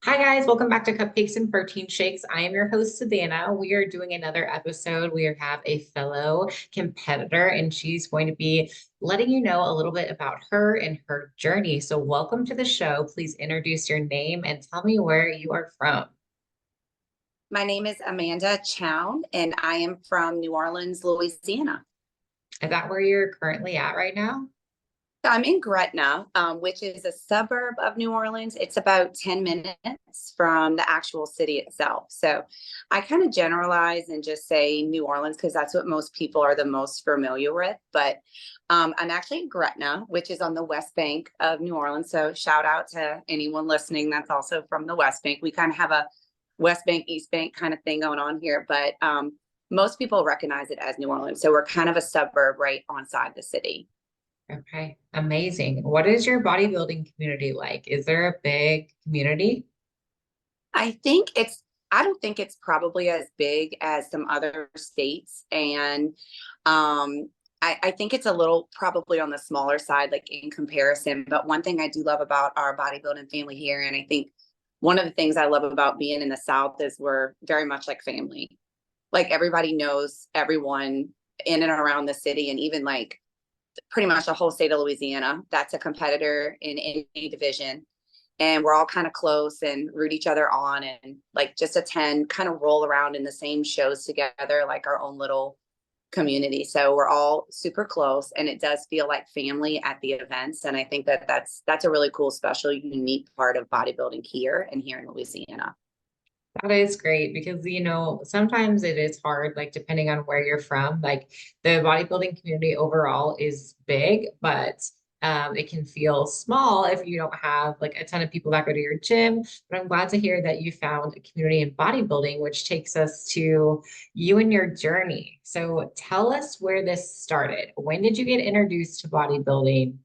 Hi, guys. Welcome back to Cupcakes and Protein Shakes. I am your host, Savannah. We are doing another episode. We have a fellow competitor, and she's going to be letting you know a little bit about her and her journey. So, welcome to the show. Please introduce your name and tell me where you are from. My name is Amanda Chown, and I am from New Orleans, Louisiana. Is that where you're currently at right now? I'm in Gretna, which is a suburb of New Orleans. It's about 10 minutes from the actual city itself. So I kind of generalize and just say New Orleans because that's what most people are the most familiar with. But I'm actually in Gretna, which is on the West Bank of New Orleans. So shout out to anyone listening that's also from the West Bank. We kind of have a West Bank, East Bank kind of thing going on here. But most people recognize it as New Orleans. So we're kind of a suburb right on side the city. Okay, amazing. What is your bodybuilding community like? Is there a big community? I think I don't think it's probably as big as some other states. And I think it's a little probably on the smaller side, like in comparison. But one thing I do love about our bodybuilding family here, and I think one of the things I love about being in the South is we're very much like family. Like everybody knows everyone in and around the city, and even like pretty much the whole state of Louisiana that's a competitor in any division. And we're all kind of close and root each other on and like just attend, kind of roll around in the same shows together, like our own little community. So we're all super close and it does feel like family at the events. And I think that that's a really cool, special, unique part of bodybuilding here and here in Louisiana. That is great because, sometimes it is hard, like depending on where you're from. Like the bodybuilding community overall is big, but it can feel small if you don't have like a ton of people that go to your gym. But I'm glad to hear that you found a community in bodybuilding, which takes us to you and your journey. So tell us where this started. When did you get introduced to bodybuilding?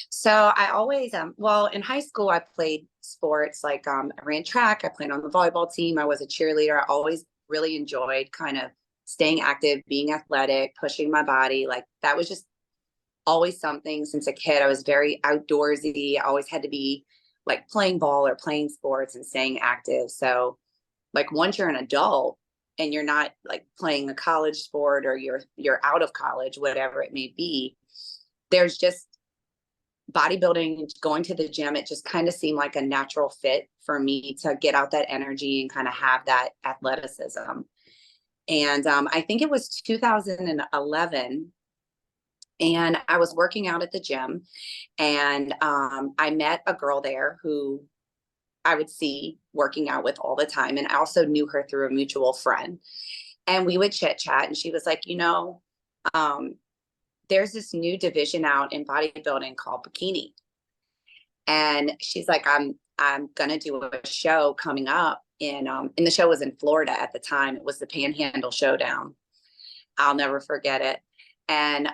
So I always well, in high school I played sports like I ran track, I played on the volleyball team, I was a cheerleader. I always really enjoyed kind of staying active, being athletic, pushing my body. Like that was just always something since a kid. I was very outdoorsy. I always had to be like playing ball or playing sports and staying active. So like once you're an adult and you're not like playing a college sport or you're out of college, whatever it may be, there's just bodybuilding, going to the gym, it just kind of seemed like a natural fit for me to get out that energy and kind of have that athleticism. And I think it was 2011, and I was working out at the gym, and I met a girl there who I would see working out with all the time. And I also knew her through a mutual friend. And we would chit chat, and she was like, um, there's this new division out in bodybuilding called bikini. And she's like, I'm gonna do a show coming up and the show was in Florida at the time. It was the Panhandle Showdown. I'll never forget it. And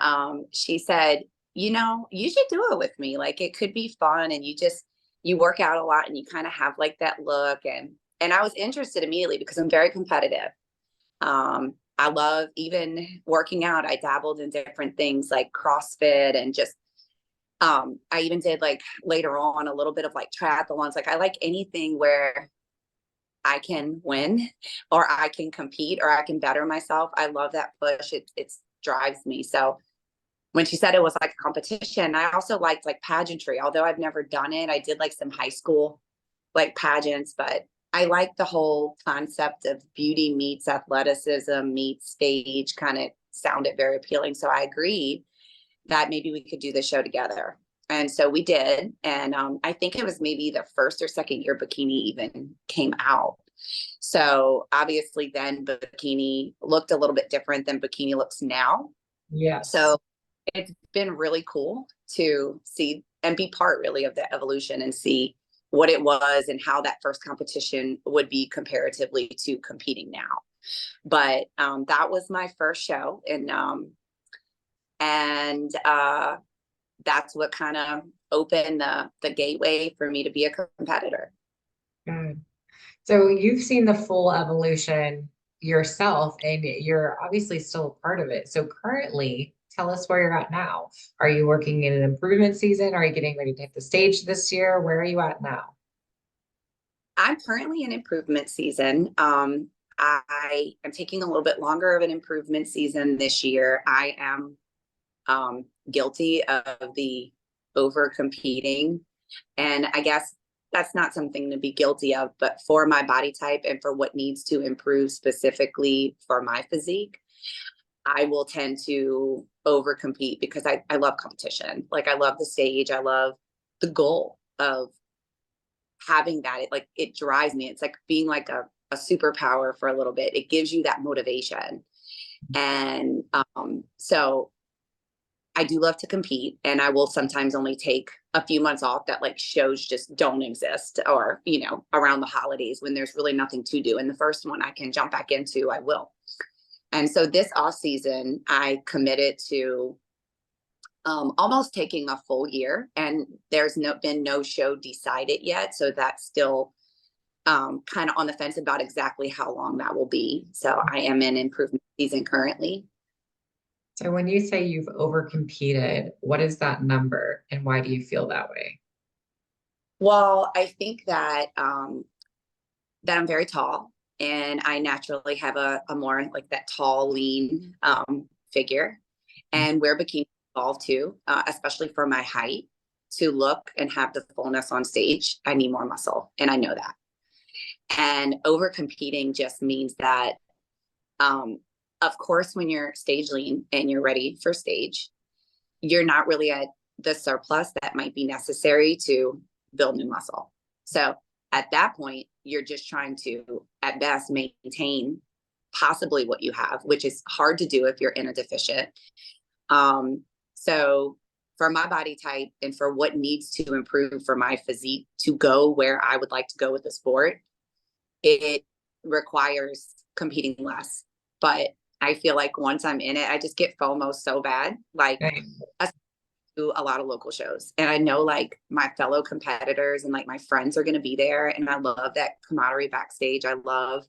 she said, you should do it with me. Like it could be fun and you work out a lot and you kind of have like that look. And I was interested immediately because I'm very competitive. I love even working out. I dabbled in different things like CrossFit and just I even did like later on a little bit of like triathlons. Like I like anything where I can win or I can compete or I can better myself. I love that push. It drives me. So when she said it was like a competition, I also liked like pageantry. Although I've never done it, I did like some high school like pageants, but I like the whole concept of beauty meets athleticism meets stage, kind of sounded very appealing. So I agreed that maybe we could do the show together. And so we did. And I think it was maybe the first or second year bikini even came out. So obviously then bikini looked a little bit different than bikini looks now. Yes. So it's been really cool to see and be part really of the evolution and see what it was and how that first competition would be comparatively to competing now. But that was my first show, and that's what kind of opened the gateway for me to be a competitor. Good. So you've seen the full evolution yourself, and you're obviously still a part of it. So currently, tell us where you're at now. Are you working in an improvement season? Are you getting ready to hit the stage this year? Where are you at now? I'm currently in improvement season. I am taking a little bit longer of an improvement season this year. I am guilty of the over competing. And I guess that's not something to be guilty of, but for my body type and for what needs to improve specifically for my physique, I will tend to over compete because I love competition. Like I love the stage. I love the goal of having that. It drives me. It's like being like a superpower for a little bit. It gives you that motivation. And so I do love to compete, and I will sometimes only take a few months off that like shows just don't exist, or, you know, around the holidays when there's really nothing to do. And the first one I can jump back into, I will. And so this off season, I committed to almost taking a full year, and there's been no show decided yet. So that's still kind of on the fence about exactly how long that will be. So I am in improvement season currently. So when you say you've overcompeted, what is that number and why do you feel that way? Well, I think that I'm very tall, and I naturally have a more like that tall, lean figure. And where bikini evolved to, especially for my height, to look and have the fullness on stage, I need more muscle, and I know that. And over competing just means that, of course, when you're stage lean and you're ready for stage, you're not really at the surplus that might be necessary to build new muscle. So at that point, you're just trying to, at best, maintain possibly what you have, which is hard to do if you're in a deficient. So for my body type and for what needs to improve for my physique to go where I would like to go with the sport, it requires competing less. But I feel like once I'm in it, I just get FOMO so bad. Like Right. I do a lot of local shows, and I know like my fellow competitors and like my friends are going to be there. And I love that camaraderie backstage. I love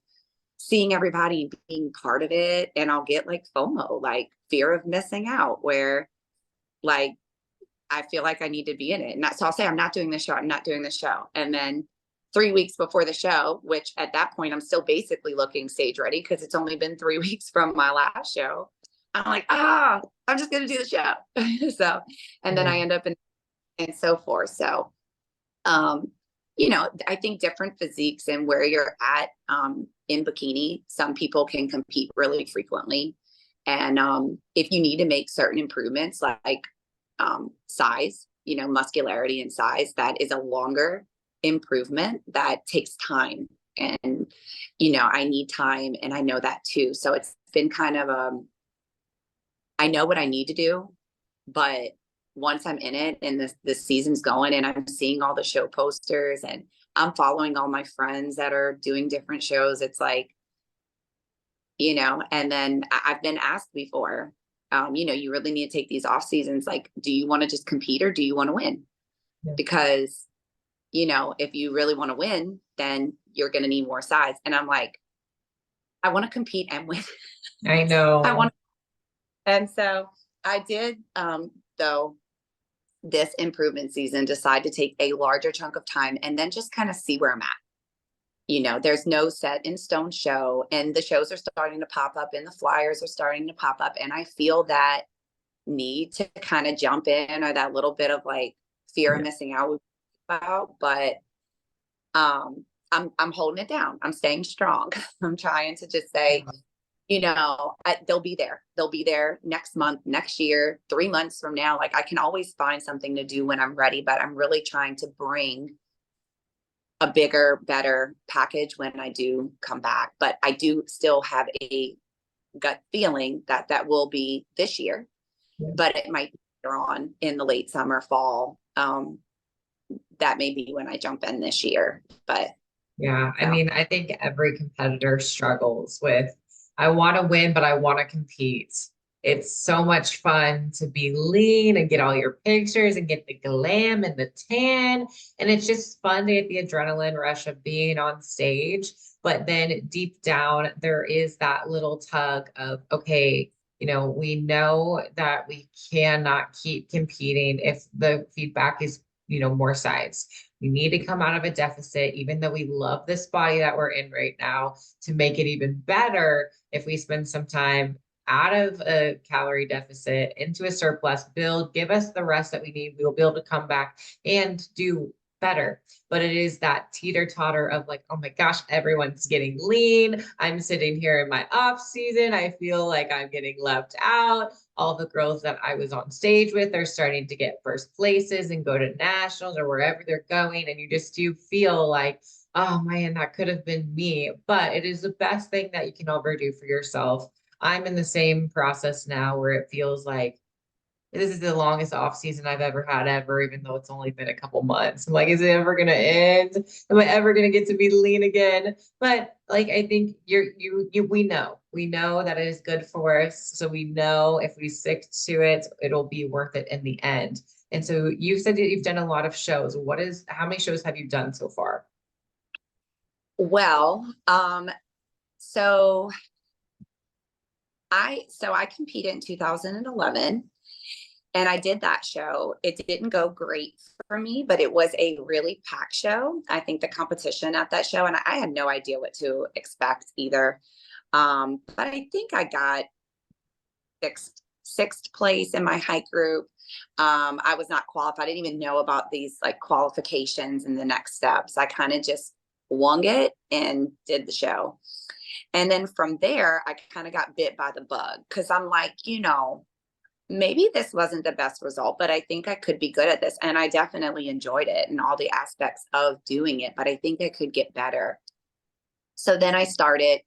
seeing everybody being part of it. And I'll get like FOMO, like fear of missing out, where like I feel like I need to be in it. And so I'll say, I'm not doing this show. I'm not doing this show. And then 3 weeks before the show, which at that point I'm still basically looking stage ready because it's only been 3 weeks from my last show. I'm like, I'm just going to do the show. So, and then Yeah. I end up in and so forth. So, um, you know, I think different physiques and where you're at in bikini, some people can compete really frequently. And if you need to make certain improvements like size, you know, muscularity and size, that is a longer improvement that takes time. And, you know, I need time, and I know that too. So it's been kind of, I know what I need to do, but once I'm in it and this season's going and I'm seeing all the show posters and I'm following all my friends that are doing different shows, it's like, you know, and then I've been asked before, you know, you really need to take these off seasons. Like, do you want to just compete or do you want to win? Yeah. Because, you know, if you really want to win, then you're going to need more size. And I'm like, I want to compete and win. I I know. want, and so I did, though, this improvement season, decide to take a larger chunk of time and then just kind of see where I'm at. You know, there's no set in stone show, and the shows are starting to pop up and the flyers are starting to pop up. And I feel that need to kind of jump in, or that little bit of like fear of Yeah. missing out about, but I'm holding it down. I'm staying strong. I'm trying to just say, you know, they'll be there. They'll be there next month, next year, 3 months from now. Like I can always find something to do when I'm ready, but I'm really trying to bring a bigger, better package when I do come back. But I do still have a gut feeling that that will be this year, Yeah. but it might be later on in the late summer, fall. That may be when I jump in this year. But Yeah, I so mean, I think every competitor struggles with, I want to win, but I want to compete. It's so much fun to be lean and get all your pictures and get the glam and the tan. And it's just fun to get the adrenaline rush of being on stage. But then deep down, there is that little tug of, okay, you know, we know that we cannot keep competing if the feedback is more sides. We need to come out of a deficit, even though we love this body that we're in right now, to make it even better. If we spend some time out of a calorie deficit into a surplus, give us the rest that we need, we will be able to come back and do better. But it is that teeter totter of like, oh my gosh, everyone's getting lean. I'm sitting here in my off season. I feel like I'm getting left out. All the girls that I was on stage with are starting to get first places and go to nationals or wherever they're going. And you just do feel like, oh man, that could have been me. But it is the best thing that you can ever do for yourself. I'm in the same process now where it feels like this is the longest off season I've ever had ever, even though it's only been a couple months. I'm like, is it ever gonna end? Am I ever gonna get to be lean again? But like, I think we know that it is good for us. So we know if we stick to it, it'll be worth it in the end. And so you said that you've done a lot of shows. How many shows have you done so far? Well, so I competed in 2011 and I did that show. It didn't go great for me, but it was a really packed show. I think the competition at that show, and I had no idea what to expect either. But I think I got sixth place in my height group. I was not qualified. I didn't even know about these like qualifications and the next steps. I kind of just wung it and did the show. And then from there, I kind of got bit by the bug because I'm like, maybe this wasn't the best result, but I think I could be good at this. And I definitely enjoyed it and all the aspects of doing it, but I think I could get better. So then I started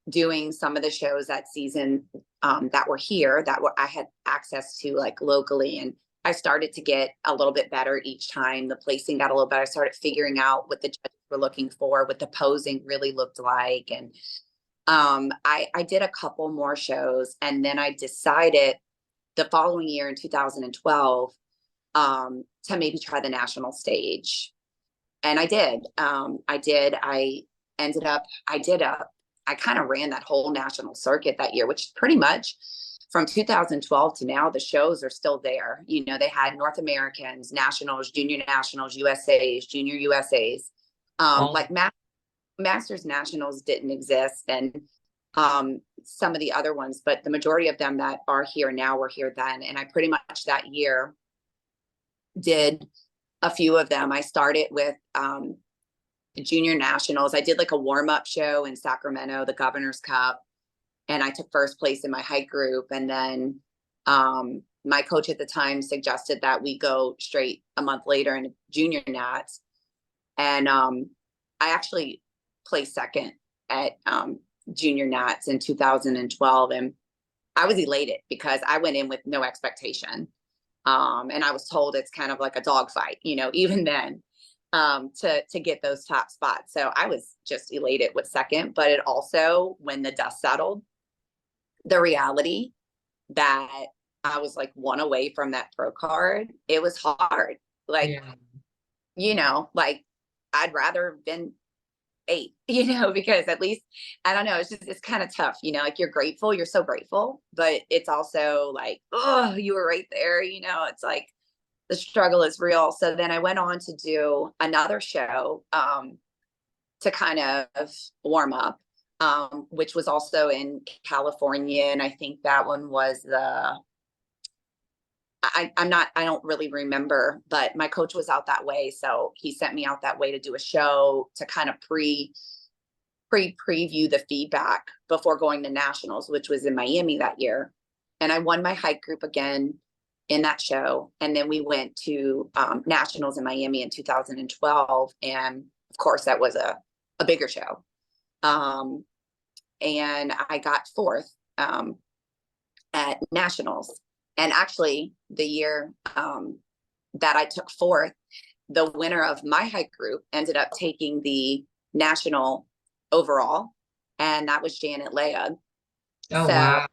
doing some of the shows that season that were here I had access to like locally. And I started to get a little bit better each time. The placing got a little better. I started figuring out what the judges were looking for, what the posing really looked like. And I did a couple more shows, and then I decided the following year in 2012 to maybe try the national stage. And I did. I kind of ran that whole national circuit that year, which pretty much from 2012 to now, the shows are still there. They had North Americans, nationals, junior nationals, USAs, junior USAs. Like Masters Nationals didn't exist, and some of the other ones, but the majority of them that are here now were here then. And I pretty much that year did a few of them. I started with the junior nationals. I did like a warm-up show in Sacramento, the Governor's Cup, and I took first place in my height group. And then my coach at the time suggested that we go straight a month later in junior nats. And I actually placed second at junior nats in 2012. And I was elated because I went in with no expectation. And I was told it's kind of like a dogfight, even then, to get those top spots. So I was just elated with second, but it also, when the dust settled, the reality that I was like one away from that pro card, it was hard. Like, like I'd rather have been 8, because at least, I don't know, it's kind of tough, like you're grateful, you're so grateful, but it's also like, oh, you were right there, it's like the struggle is real. So then I went on to do another show to kind of warm up, which was also in California. And I think that one was I don't really remember, but my coach was out that way. So he sent me out that way to do a show to kind of preview the feedback before going to nationals, which was in Miami that year. And I won my height group again in that show. And then we went to nationals in Miami in 2012. And of course that was a bigger show. And I got fourth at nationals. And actually, the year that I took fourth, the winner of my height group ended up taking the national overall, and that was Janet Leah. Oh, so wow.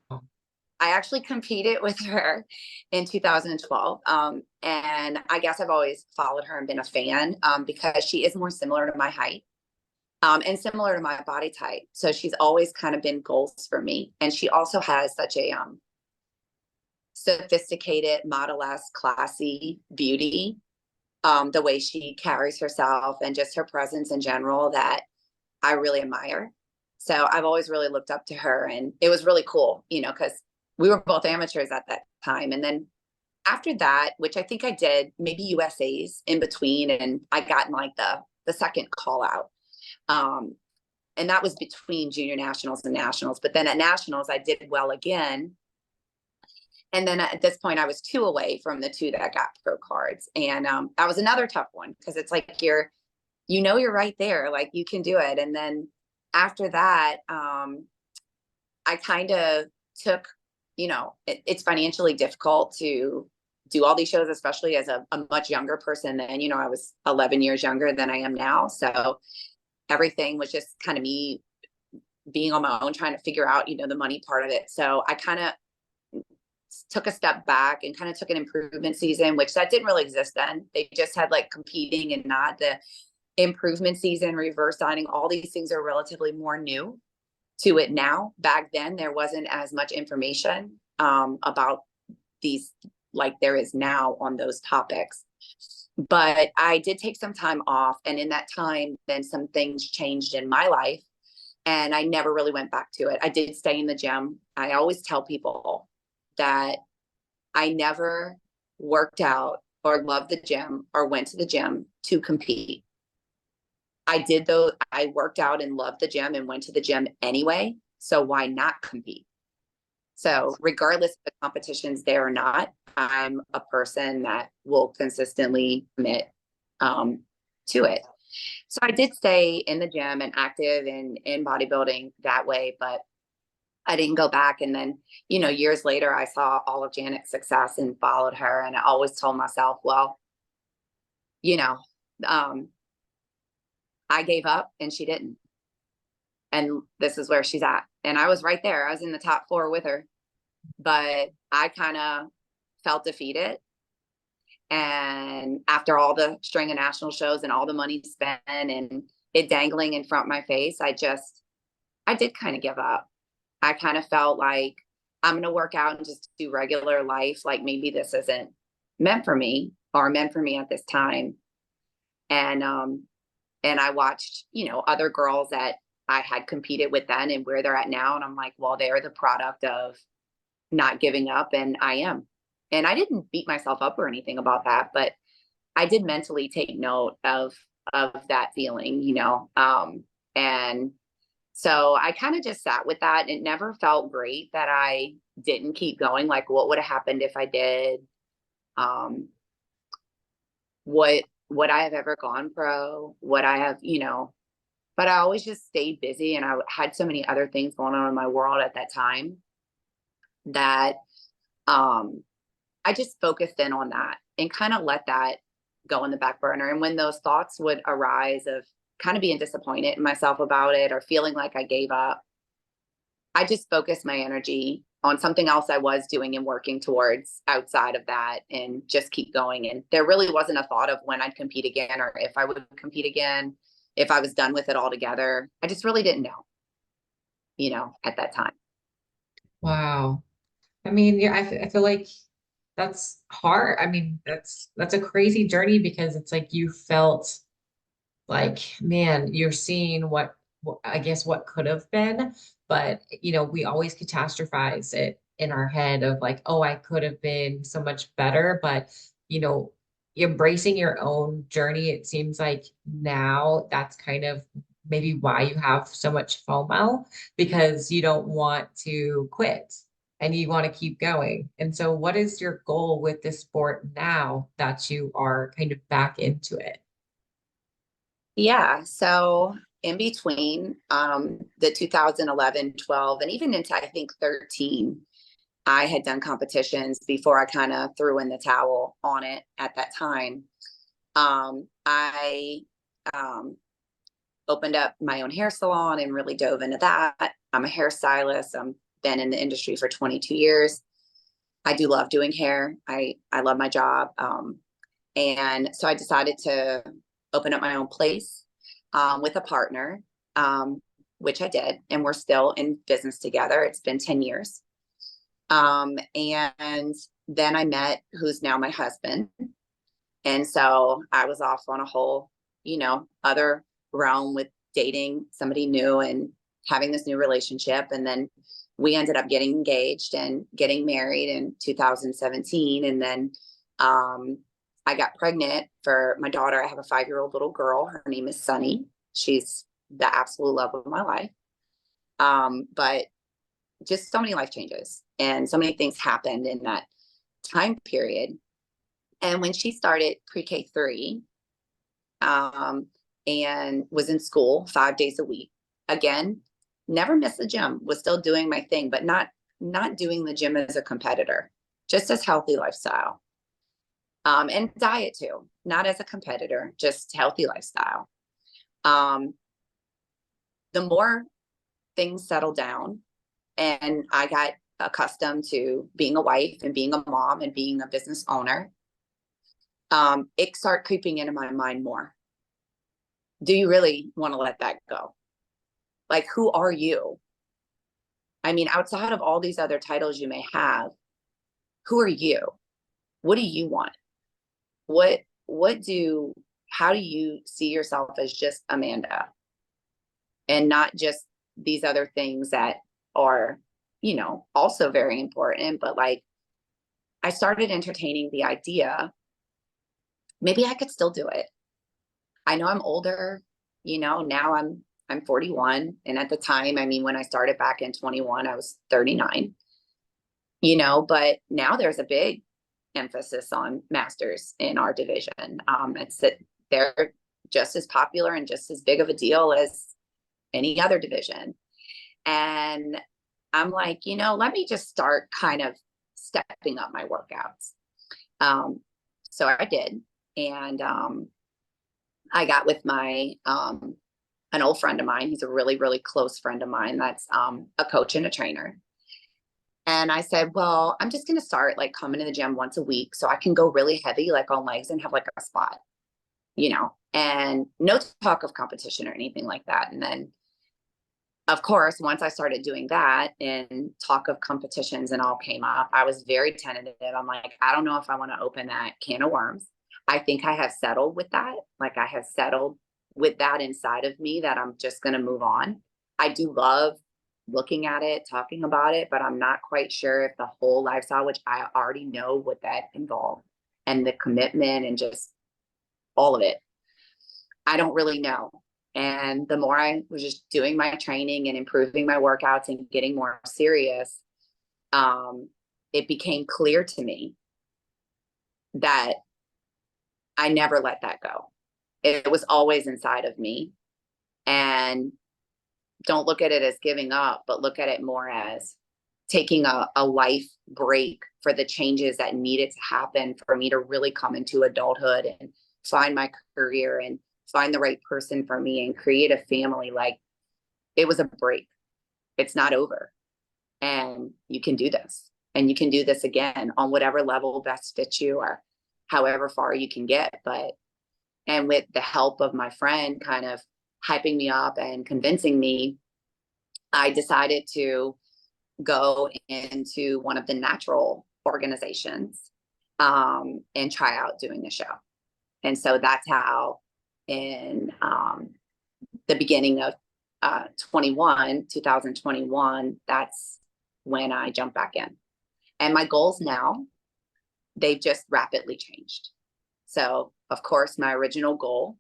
I actually competed with her in 2012. And I guess I've always followed her and been a fan because she is more similar to my height and similar to my body type. So she's always kind of been goals for me. And she also has such a sophisticated, model-esque, classy beauty the way she carries herself and just her presence in general that I really admire. So I've always really looked up to her, and it was really cool, you know, because we were both amateurs at that time. And then after that, which I think I did maybe USA's in between, and I got in like the second call out. Um, and that was between junior nationals and nationals. But then at nationals, I did well again. And then at this point, I was 2 away from the 2 that got pro cards. And that was another tough one, because it's like you know, you're right there, like you can do it. And then after that, I kind of took, you know, it's financially difficult to do all these shows, especially as a much younger person than, you know, I was 11 years younger than I am now. So everything was just kind of me being on my own, trying to figure out, you know, the money part of it. So I kind of took a step back and kind of took an improvement season, which that didn't really exist then. They just had like competing and not the improvement season, reverse signing. All these things are relatively more new to it now. Back then, there wasn't as much information about these like there is now on those topics. But I did take some time off. And in that time, then some things changed in my life. And I never really went back to it. I did stay in the gym. I always tell people that I never worked out or loved the gym or went to the gym to compete. I did though. I worked out and loved the gym and went to the gym anyway. So why not compete? So regardless of the competition's there or not, I'm a person that will consistently commit to it. So I did stay in the gym and active in bodybuilding that way, but I didn't go back. And then, you know, years later, I saw all of Janet's success and followed her. And I always told myself, well, you know, I gave up and she didn't. And this is where she's at. And I was right there. I was in the top 4 with her, but I kind of felt defeated. And after all the string of national shows and all the money spent and it dangling in front of my face, I did kind of give up. I kind of felt like I'm going to work out and just do regular life. Like maybe this isn't meant for me or meant for me at this time. And I watched, you know, other girls that I had competed with then and where they're at now. And I'm like, well, they're the product of not giving up. And I am. And I didn't beat myself up or anything about that, but I did mentally take note of that feeling, you know. And so I kind of just sat with that. It never felt great that I didn't keep going. Like, what would have happened if I did? Would I have ever gone pro? Would I have, you know, but I always just stayed busy, and I had so many other things going on in my world at that time that I just focused in on that and kind of let that go in the back burner. And when those thoughts would arise of kind of being disappointed in myself about it or feeling like I gave up, I just focused my energy on something else I was doing and working towards outside of that and just keep going. And there really wasn't a thought of when I'd compete again or if I would compete again, if I was done with it altogether. I just really didn't know, you know, at that time. Wow. I mean, yeah, I feel like that's hard. I mean, that's a crazy journey because it's like you felt like, man, you're seeing I guess what could have been, but you know, we always catastrophize it in our head of like, oh, I could have been so much better, but you know, embracing your own journey, it seems like now that's kind of maybe why you have so much FOMO because you don't want to quit and you want to keep going. And so what is your goal with this sport now that you are kind of back into it? Yeah. So in between the 2011, 12, and even into, I think, 13, I had done competitions before I kind of threw in the towel on it at that time. I opened up my own hair salon and really dove into that. I'm a hairstylist. I've been in the industry for 22 years. I do love doing hair. I love my job. And so I decided to open up my own place with a partner, which I did. And we're still in business together. It's been 10 years. And then I met who's now my husband. And so I was off on a whole, other realm with dating somebody new and having this new relationship. And then we ended up getting engaged and getting married in 2017. And then I got pregnant for my daughter. I have a 5-year-old little girl. Her name is Sunny. She's the absolute love of my life. But just so many life changes and so many things happened in that time period. And when she started pre-K 3, and was in school 5 days a week, again, never missed the gym, was still doing my thing, but not doing the gym as a competitor, just as healthy lifestyle. And diet too, not as a competitor, just healthy lifestyle. The more things settled down and I got accustomed to being a wife and being a mom and being a business owner, it started creeping into my mind more. Do you really want to let that go? Like, who are you? I mean, outside of all these other titles you may have, who are you? What do you want? How do you see yourself as just Amanda and not just these other things that are, also very important, but like, I started entertaining the idea, maybe I could still do it. I know I'm older, now I'm 41. And at the time, I mean, when I started back in 21, I was 39, but now there's a big emphasis on masters in our division. It's that they're just as popular and just as big of a deal as any other division. And I'm like, let me just start kind of stepping up my workouts. So I did. And I got with my an old friend of mine. He's a really, really close friend of mine that's a coach and a trainer. And I said, well, I'm just going to start like coming to the gym once a week so I can go really heavy, like on legs and have like a spot, and no talk of competition or anything like that. And then, of course, once I started doing that and talk of competitions and all came up, I was very tentative. I'm like, I don't know if I want to open that can of worms. I think I have settled with that. Like, I have settled with that inside of me that I'm just going to move on. I do love looking at it, talking about it, but I'm not quite sure if the whole lifestyle, which I already know what that involved and the commitment and just all of it, I don't really know. And the more I was just doing my training and improving my workouts and getting more serious, it became clear to me that I never let that go. It was always inside of me. And don't look at it as giving up, but look at it more as taking a life break for the changes that needed to happen for me to really come into adulthood and find my career and find the right person for me and create a family. Like, it was a break. It's not over. And you can do this. And you can do this again on whatever level best fits you or however far you can get. And with the help of my friend kind of hyping me up and convincing me, I decided to go into one of the natural organizations and try out doing the show. And so that's how in the beginning of 2021, that's when I jumped back in. And my goals now, they've just rapidly changed. So, of course, my original goal,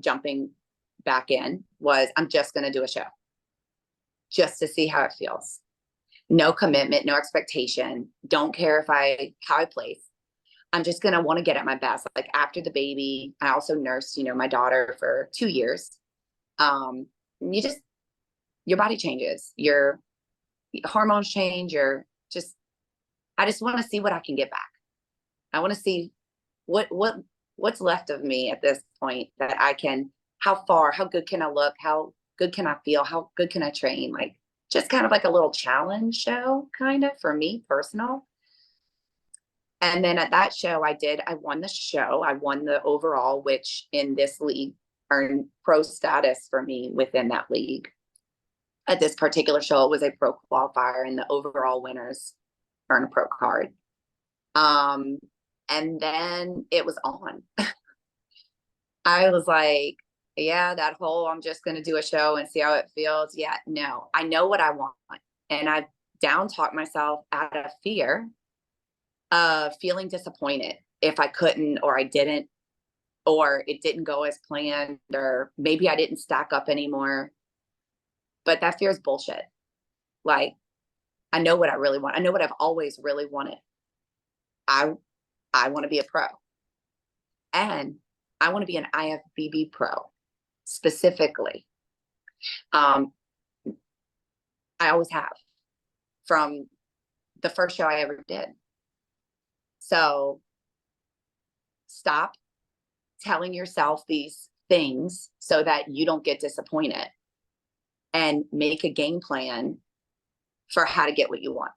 jumping back in, was I'm just going to do a show just to see how it feels. No commitment, no expectation. Don't care how I place. I'm just going to want to get at my best. Like, after the baby, I also nursed, my daughter for 2 years. Your body changes, your hormones change, I just want to see what I can get back. I want to see what's left of me at this point that I can, how good can I look? How good can I feel? How good can I train? Like, just kind of like a little challenge show, kind of, for me, personal. And then at that show, I won the show. I won the overall, which in this league earned pro status for me within that league. At this particular show, it was a pro qualifier, and the overall winners earn a pro card. And then it was on. I was like, yeah, that whole I'm just going to do a show and see how it feels. Yeah, no, I know what I want. And I down talk myself out of fear of feeling disappointed if I couldn't, or I didn't, or it didn't go as planned, or maybe I didn't stack up anymore. But that fear is bullshit. Like, I know what I really want. I know what I've always really wanted. I I want to be a pro, and I want to be an IFBB pro specifically. Um, I always have, from the first show I ever did. So stop telling yourself these things so that you don't get disappointed, and make a game plan for how to get what you want.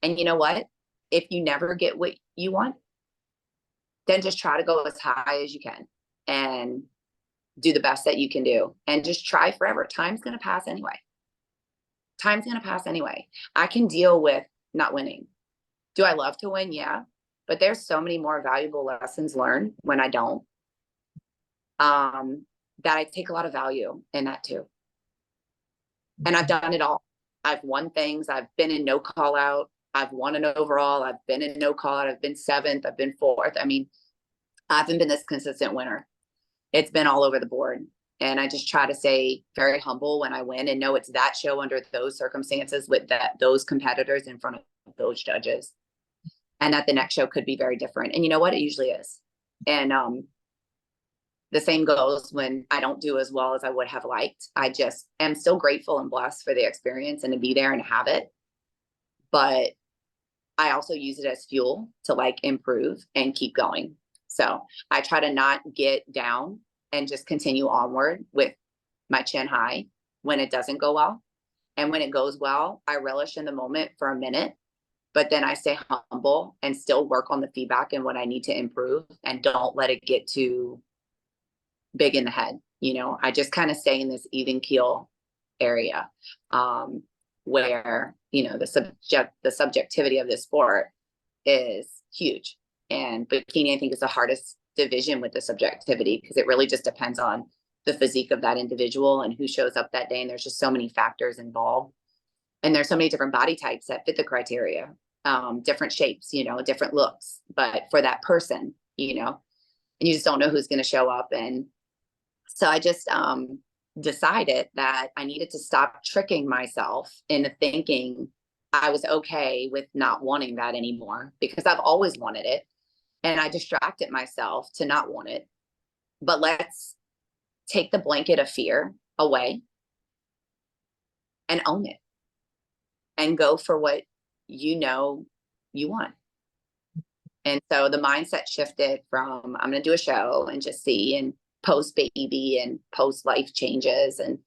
And you know what? If you never get what you want, then just try to go as high as you can and do the best that you can do, and just try forever. Time's going to pass anyway. Time's going to pass anyway. I can deal with not winning. Do I love to win? Yeah. But there's so many more valuable lessons learned when I don't, that I take a lot of value in that too. And I've done it all. I've won things. I've been in no call out. I've won an overall. I've been in no call out. I've been 7th. I've been 4th. I mean, I haven't been this consistent winner. It's been all over the board. And I just try to stay very humble when I win, and know it's that show under those circumstances with those competitors in front of those judges. And that the next show could be very different. And you know what? It usually is. And the same goes when I don't do as well as I would have liked. I just am still grateful and blessed for the experience and to be there and have it. But I also use it as fuel to like improve and keep going. So I try to not get down and just continue onward with my chin high when it doesn't go well. And when it goes well, I relish in the moment for a minute, but then I stay humble and still work on the feedback and what I need to improve, and don't let it get too big in the head. You know, I just kind of stay in this even keel area, where, you know, the subjectivity of this sport is huge. And bikini, I think, is the hardest division with the subjectivity, because it really just depends on the physique of that individual and who shows up that day. And there's just so many factors involved. And there's so many different body types that fit the criteria, different shapes, you know, different looks, but for that person, you know, and you just don't know who's going to show up. And so I just decided that I needed to stop tricking myself into thinking I was okay with not wanting that anymore, because I've always wanted it. And I distracted myself to not want it. But let's take the blanket of fear away and own it, and go for what you know you want. And so the mindset shifted from I'm going to do a show and just see, and post baby and post life changes, and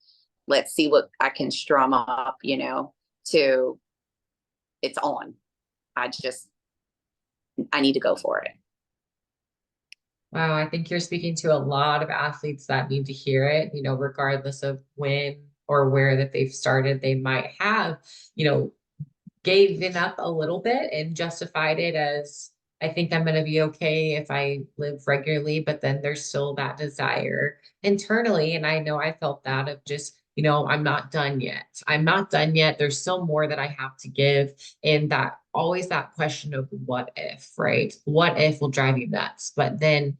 let's see what I can strum up, you know, to it's on. I need to go for it. Wow, I think you're speaking to a lot of athletes that need to hear it, you know, regardless of when or where that they've started, they might have, you know, given up a little bit and justified it as, I think I'm going to be okay if I live regularly, but then there's still that desire internally. And I know I felt that of just, you know, I'm not done yet. I'm not done yet. There's still more that I have to give. And that always that question of what if, right? What if will drive you nuts. But then,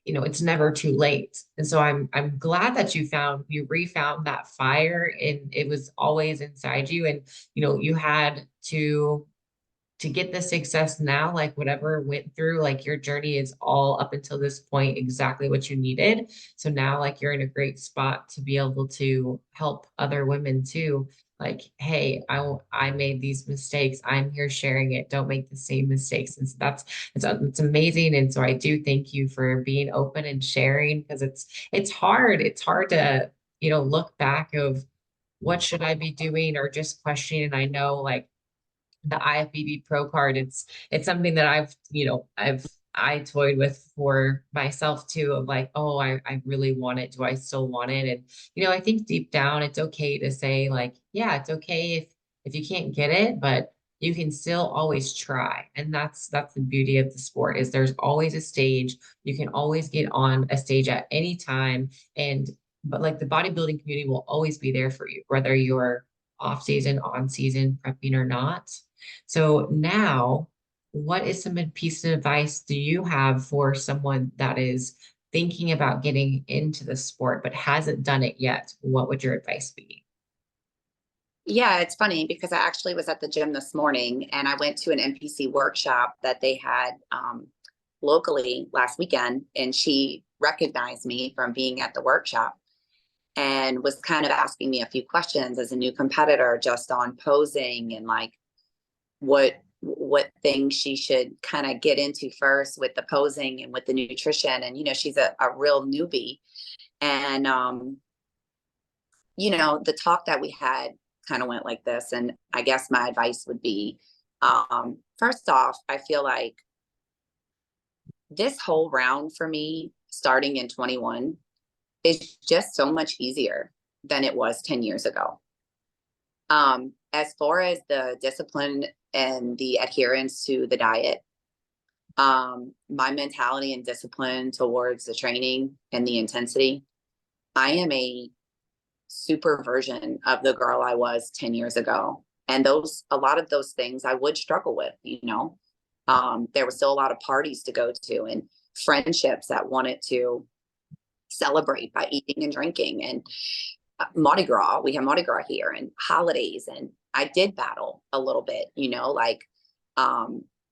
you know, it's never too late. And so I'm glad that you refound that fire, and it was always inside you. And, you know, you had to get the success now, like whatever went through, like your journey is all up until this point exactly what you needed. So now, like, you're in a great spot to be able to help other women too. Like, hey, I made these mistakes. I'm here sharing it. Don't make the same mistakes. And so it's amazing. And so I do thank you for being open and sharing, because it's hard. It's hard to, you know, look back of what should I be doing, or just questioning. And I know, like, the IFBB Pro card, it's something that I've, you know, I toyed with for myself too, of like, oh, I really want it. Do I still want it? And, you know, I think deep down it's okay to say, like, yeah, it's okay if you can't get it, but you can still always try. And that's the beauty of the sport is there's always a stage. You can always get on a stage at any time. And but like the bodybuilding community will always be there for you, whether you're off season, on season, prepping or not. So now, what is some piece of advice do you have for someone that is thinking about getting into the sport but hasn't done it yet? What would your advice be? Yeah, it's funny because I actually was at the gym this morning and I went to an NPC workshop that they had locally last weekend, and she recognized me from being at the workshop and was kind of asking me a few questions as a new competitor just on posing and like what things she should kind of get into first with the posing and with the nutrition. And she's a real newbie. And the talk that we had kind of went like this. And I guess my advice would be, first off, I feel like this whole round for me starting in 21 is just so much easier than it was 10 years ago. As far as the discipline and the adherence to the diet, my mentality and discipline towards the training and the intensity, I am a super version of the girl I was 10 years ago. And a lot of those things I would struggle with, there was still a lot of parties to go to and friendships that wanted to celebrate by eating and drinking, and Mardi Gras. We have Mardi Gras here, and holidays. And I did battle a little bit, like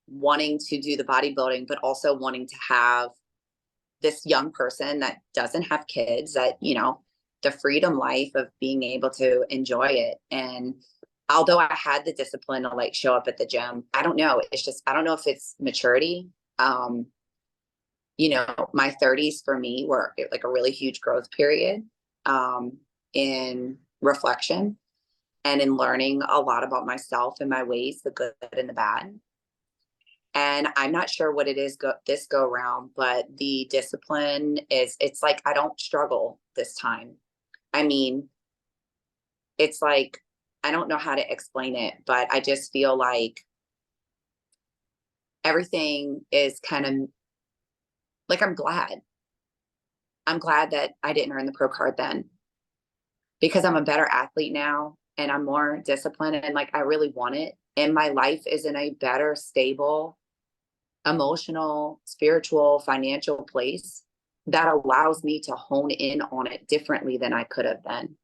wanting to do the bodybuilding, but also wanting to have this young person that doesn't have kids, that, the freedom life of being able to enjoy it. And although I had the discipline to like show up at the gym, I don't know. It's just, I don't know if it's maturity. My 30s for me were like a really huge growth period, in reflection and in learning a lot about myself and my ways, the good and the bad. And I'm not sure what it is this go around, but the discipline it's like, I don't struggle this time. I mean, it's like, I don't know how to explain it, but I just feel like everything is kind of like, I'm glad that I didn't earn the pro card then, because I'm a better athlete now and I'm more disciplined and like, I really want it. And my life is in a better, stable, emotional, spiritual, financial place that allows me to hone in on it differently than I could have been.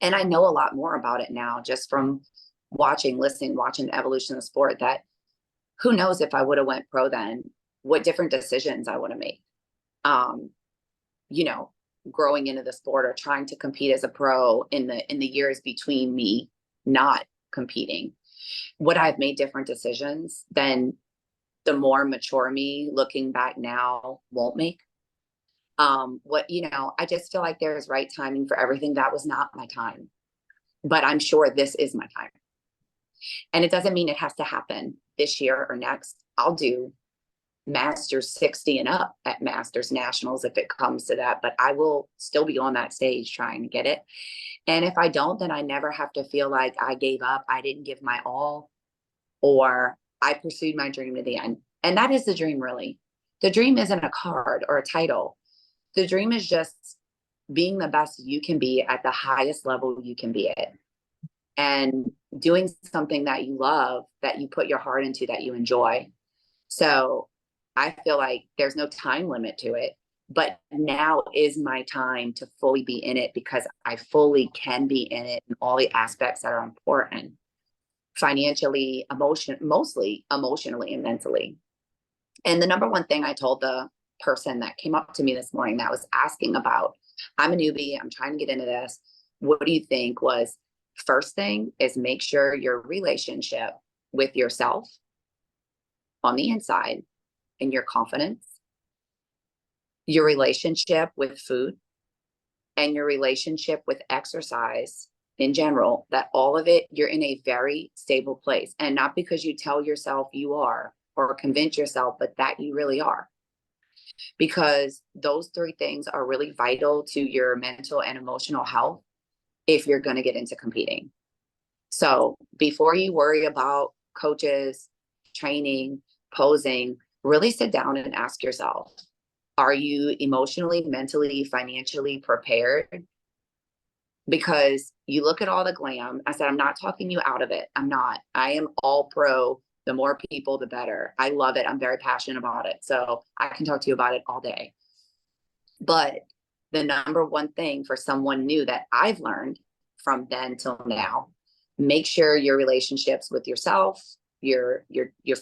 And I know a lot more about it now just from watching the evolution of the sport, that who knows if I would have went pro then, what different decisions I would have made. Growing into the sport or trying to compete as a pro in the years between me not competing, would I have made different decisions than the more mature me looking back now won't make? I just feel like there's right timing for everything. That was not my time, but I'm sure this is my time. And it doesn't mean it has to happen this year or next. I'll do Masters 60 and up at Masters Nationals if it comes to that, but I will still be on that stage trying to get it. And if I don't, then I never have to feel like I gave up, I didn't give my all, or I pursued my dream to the end. And that is the dream, really. The dream isn't a card or a title. The dream is just being the best you can be at the highest level you can be at, and doing something that you love, that you put your heart into, that you enjoy. So I feel like there's no time limit to it, but now is my time to fully be in it, because I fully can be in it in all the aspects that are important, financially, mostly emotionally and mentally. And the number one thing I told the person that came up to me this morning that was asking about, I'm a newbie, I'm trying to get into this, what do you think, was, first thing is make sure your relationship with yourself on the inside and your confidence, your relationship with food, and your relationship with exercise in general, that all of it, you're in a very stable place. And not because you tell yourself you are or convince yourself, but that you really are. Because those three things are really vital to your mental and emotional health if you're going to get into competing. So before you worry about coaches, training, posing, really sit down and ask yourself, are you emotionally, mentally, financially prepared? Because you look at all the glam. I said, I'm not talking you out of it. I'm not. I am all pro. The more people, the better. I love it. I'm very passionate about it. So I can talk to you about it all day. But the number one thing for someone new that I've learned from then till now, make sure your relationships with yourself, your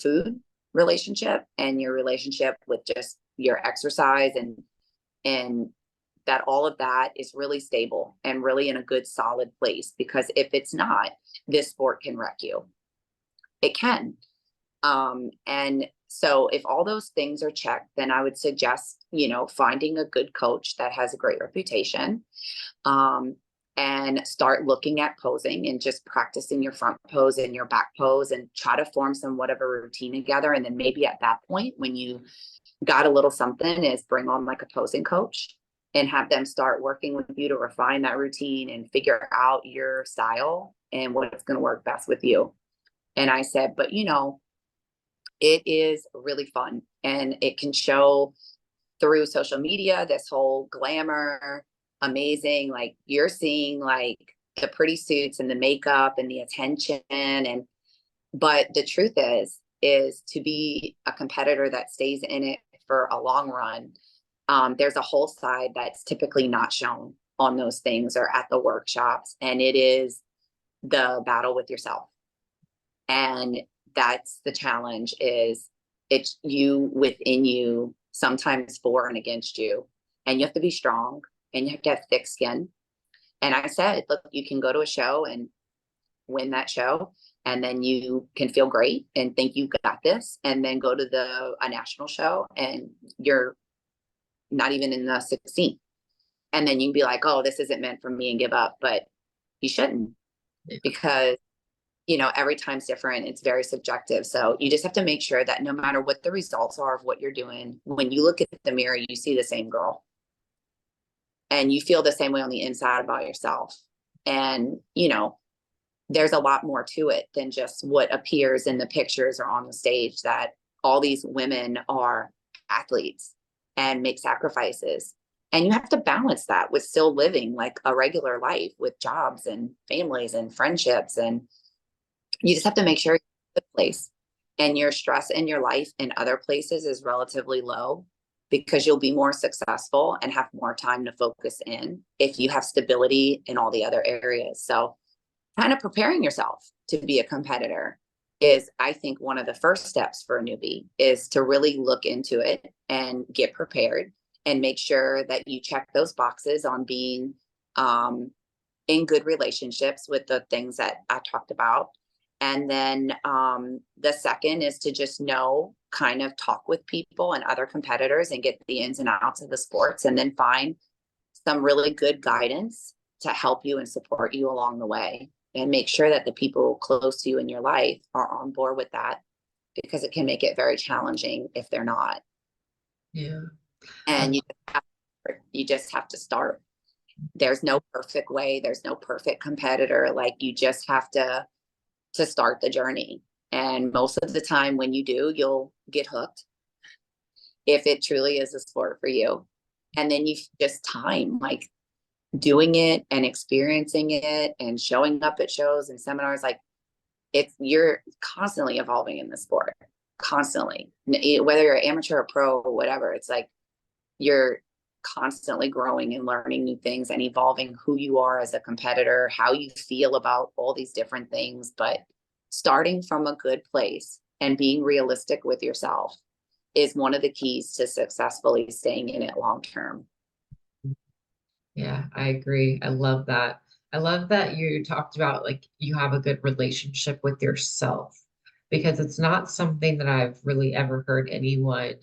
food relationship, and your relationship with just your exercise, and that all of that is really stable and really in a good solid place. Because if it's not, this sport can wreck you. It can. And so if all those things are checked, then I would suggest, finding a good coach that has a great reputation, um, and start looking at posing and just practicing your front pose and your back pose, and try to form some whatever routine together. And then maybe at that point, when you got a little something, is bring on like a posing coach and have them start working with you to refine that routine and figure out your style and what's going to work best with you. And I said, but it is really fun, and it can show through social media, this whole glamour, amazing, like you're seeing like the pretty suits and the makeup and the attention. But the truth is to be a competitor that stays in it for a long run, there's a whole side that's typically not shown on those things or at the workshops. And it is the battle with yourself. And that's the challenge, is it's you within you, sometimes for and against you. And you have to be strong, and you have to have thick skin. And I said, look, you can go to a show and win that show, and then you can feel great and think you got this, and then go to a national show and you're not even in the 16th. And then you can be like, oh, this isn't meant for me, and give up. But you shouldn't, because every time's different. It's very subjective. So you just have to make sure that no matter what the results are of what you're doing, when you look at the mirror, you see the same girl, and you feel the same way on the inside about yourself. And, there's a lot more to it than just what appears in the pictures or on the stage, that all these women are athletes and make sacrifices. And you have to balance that with still living like a regular life with jobs and families and friendships. And you just have to make sure you're in a good place, and your stress in your life in other places is relatively low, because you'll be more successful and have more time to focus in if you have stability in all the other areas. So kind of preparing yourself to be a competitor is, I think, one of the first steps for a newbie, is to really look into it and get prepared and make sure that you check those boxes on being in good relationships with the things that I talked about. And then the second is to just kind of talk with people and other competitors and get the ins and outs of the sports, and then find some really good guidance to help you and support you along the way. And make sure that the people close to you in your life are on board with that, because it can make it very challenging if they're not. Yeah. And you just have to start. There's no perfect way. There's no perfect competitor. Like, you just have to start the journey. And most of the time when you do, you'll get hooked, if it truly is a sport for you. And then you just time, like, doing it and experiencing it and showing up at shows and seminars. Like, you're constantly evolving in the sport, constantly, whether you're amateur or pro or whatever. It's like you're constantly growing and learning new things and evolving who you are as a competitor, how you feel about all these different things. But starting from a good place and being realistic with yourself is one of the keys to successfully staying in it long term. Yeah, I agree. I love that. I love that you talked about like you have a good relationship with yourself, because it's not something that I've really ever heard anyone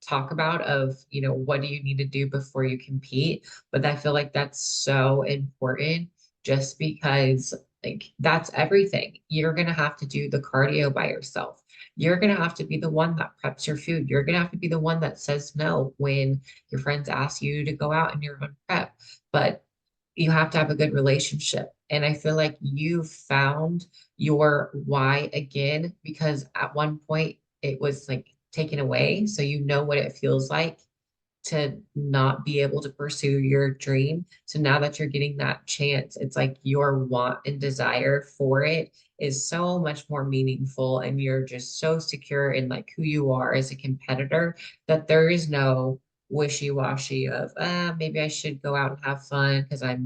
talk about of, what do you need to do before you compete? But I feel like that's so important, just because like that's everything. You're going to have to do the cardio by yourself. You're going to have to be the one that preps your food. You're going to have to be the one that says no when your friends ask you to go out and you're on prep. But you have to have a good relationship. And I feel like you found your why again, because at one point it was like taken away. So you know what it feels like to not be able to pursue your dream. So now that you're getting that chance, it's like your want and desire for it is so much more meaningful. And you're just so secure in like who you are as a competitor that there is no wishy-washy of maybe I should go out and have fun because I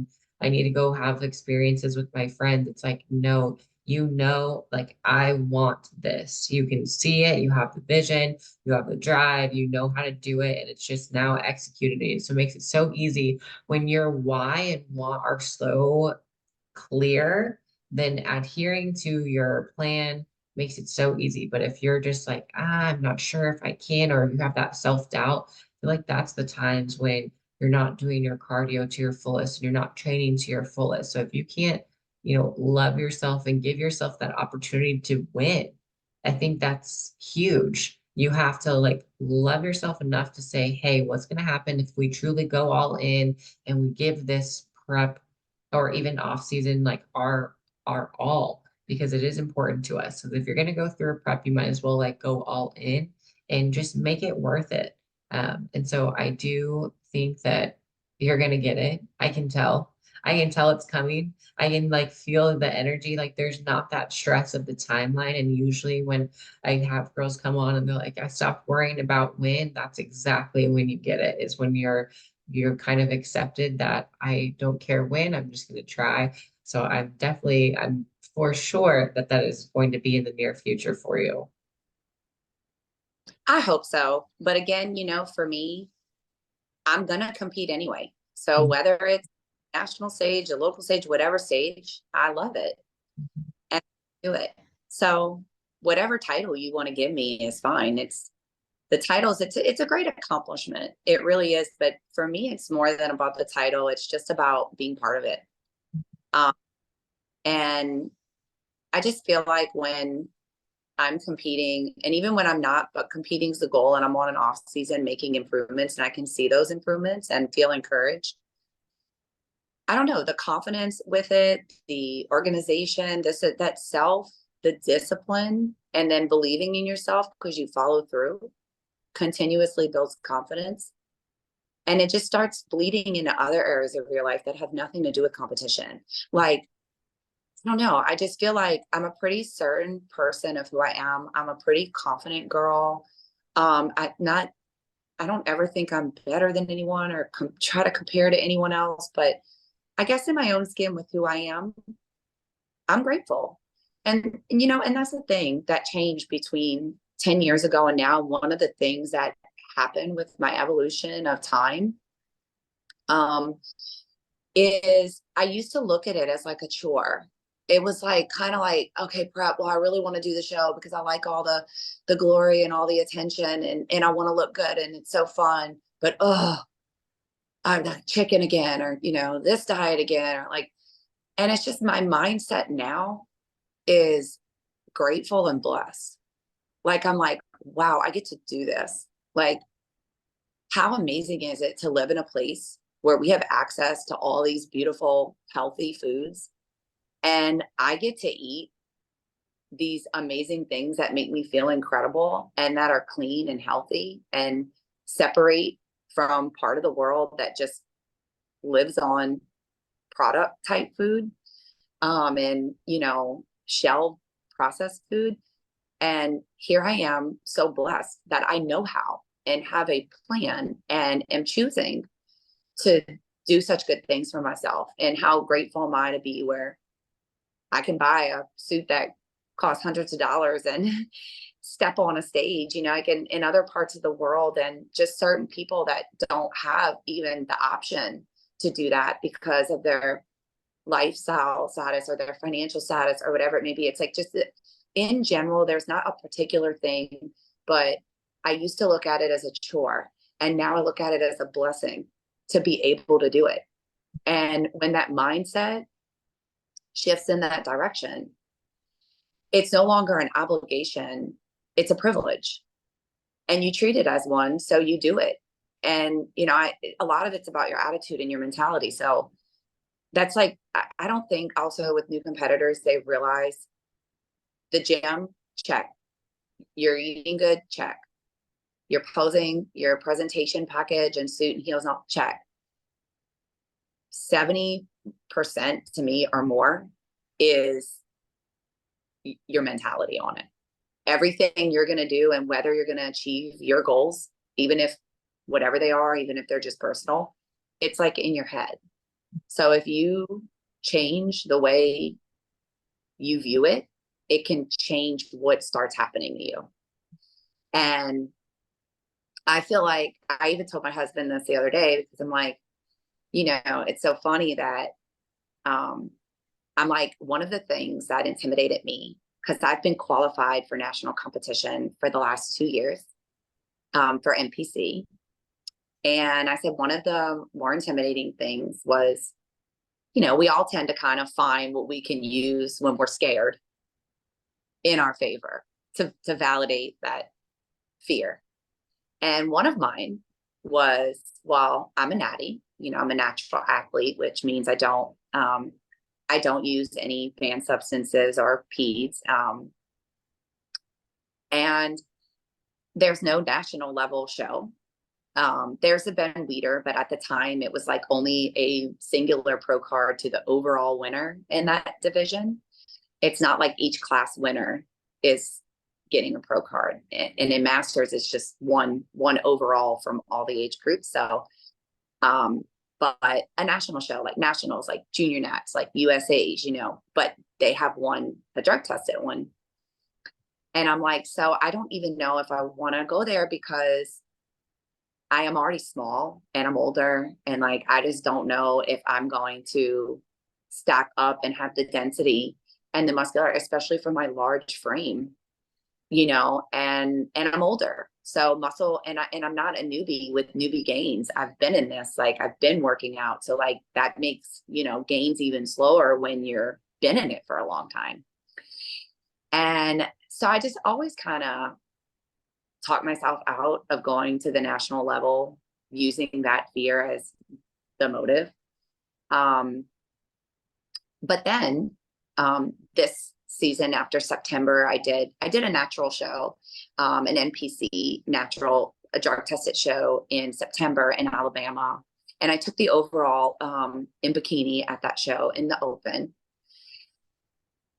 need to go have experiences with my friends. It's like, no, you know, like I want this. You can see it, you have the vision, you have the drive, you know how to do it, and it's just now executed. So it makes it so easy when your why and want are so clear, then adhering to your plan makes it so easy. But if you're just like, I'm not sure if I can, or you have that self-doubt, I feel like that's the times when you're not doing your cardio to your fullest and you're not training to your fullest. So if you can't, love yourself and give yourself that opportunity to win, I think that's huge. You have to like love yourself enough to say, hey, what's going to happen if we truly go all in and we give this prep or even off season like our all, because it is important to us. So if you're going to go through a prep, you might as well like go all in and just make it worth it. And so I do think that you're going to get it. I can tell it's coming. I can like feel the energy. Like there's not that stress of the timeline. And usually when I have girls come on and they're like, I stopped worrying about when, that's exactly when you get it, is when you're kind of accepted that I don't care when, I'm just going to try. So I'm for sure that that is going to be in the near future for you. I hope so. But again, for me, I'm going to compete anyway. So whether it's national stage, a local stage, whatever stage, I love it and do it. So whatever title you want to give me is fine. It's the titles. It's a great accomplishment. It really is. But for me, it's more than about the title. It's just about being part of it. Um, and I just feel like when I'm competing, and even when I'm not, but competing is the goal, and I'm on an off season making improvements, and I can see those improvements and feel encouraged. I don't know, the confidence with it, the organization, that self, the discipline, and then believing in yourself because you follow through continuously builds confidence. And it just starts bleeding into other areas of your life that have nothing to do with competition. Like, I don't know. I just feel like I'm a pretty certain person of who I am. I'm a pretty confident girl. I don't ever think I'm better than anyone or try to compare to anyone else, but I guess in my own skin with who I am, I'm grateful. And that's the thing that changed between 10 years ago and now. One of the things that happened with my evolution of time, um, is I used to look at it as like a chore. It was like kind of like, okay, prep. Well, I really want to do the show because I like all the glory and all the attention, and I want to look good and it's so fun. But I'm not chicken again, or this diet again, or like, and it's just my mindset now is grateful and blessed. Like I'm like, wow, I get to do this. Like, how amazing is it to live in a place where we have access to all these beautiful, healthy foods, and I get to eat these amazing things that make me feel incredible and that are clean and healthy and separate from part of the world that just lives on product type food, and shell processed food. And here I am, so blessed that I know how and have a plan and am choosing to do such good things for myself. And how grateful am I to be where I can buy a suit that costs hundreds of dollars and step on a stage, like in other parts of the world, and just certain people that don't have even the option to do that because of their lifestyle status or their financial status or whatever it may be. It's like just in general, there's not a particular thing, but I used to look at it as a chore, and now I look at it as a blessing to be able to do it. And when that mindset shifts in that direction, it's no longer an obligation, it's a privilege. And you treat it as one, so you do it. And a lot of it's about your attitude and your mentality. So that's like, I don't think also with new competitors, they realize the gym, check. You're eating good, check. You're posing, your presentation package and suit and heels, not check. 70% to me or more is your mentality on it. Everything you're going to do and whether you're going to achieve your goals, even if whatever they are, even if they're just personal, it's like in your head. So if you change the way you view it, it can change what starts happening to you. And I feel like I even told my husband this the other day because I'm like, it's so funny that I'm like, one of the things that intimidated me, because I've been qualified for national competition for the last 2 years for NPC. And I said, one of the more intimidating things was, we all tend to kind of find what we can use when we're scared in our favor to validate that fear. And one of mine was, well, I'm a natty, I'm a natural athlete, which means I don't use any banned substances or PEDs. And there's no national level show. There's a Ben Weeder, but at the time it was like only a singular pro card to the overall winner in that division. It's not like each class winner is getting a pro card. And in masters, it's just one overall from all the age groups. So, but a national show, like nationals, like junior nats, like USAs, but they have a drug tested one. And I'm like, so I don't even know if I want to go there because I am already small and I'm older. And like, I just don't know if I'm going to stack up and have the density and the muscular, especially for my large frame, and I'm older. So muscle, and I'm not a newbie with newbie gains. I've been in this, like I've been working out. So like that makes, gains even slower when you're been in it for a long time. And so I just always kind of talk myself out of going to the national level using that fear as the motive. But then this season after September, I did a natural show, an NPC natural, a drug tested show in September in Alabama. And I took the overall in bikini at that show in the open.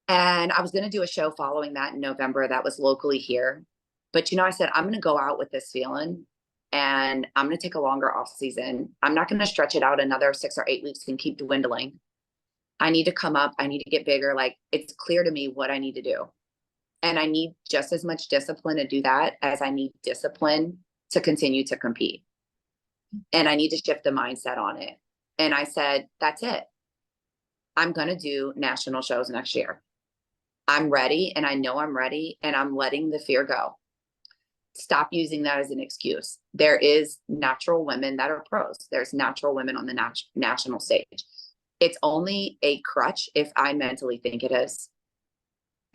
And I was going to do a show following that in November that was locally here. But, I said, I'm going to go out with this feeling and I'm going to take a longer off season. I'm not going to stretch it out another 6 or 8 weeks and keep dwindling. I need to come up. I need to get bigger. Like it's clear to me what I need to do. And I need just as much discipline to do that as I need discipline to continue to compete. And I need to shift the mindset on it. And I said, that's it. I'm going to do national shows next year. I'm ready. And I know I'm ready. And I'm letting the fear go. Stop using that as an excuse. There is natural women that are pros. There's natural women on the national stage. It's only a crutch if I mentally think it is.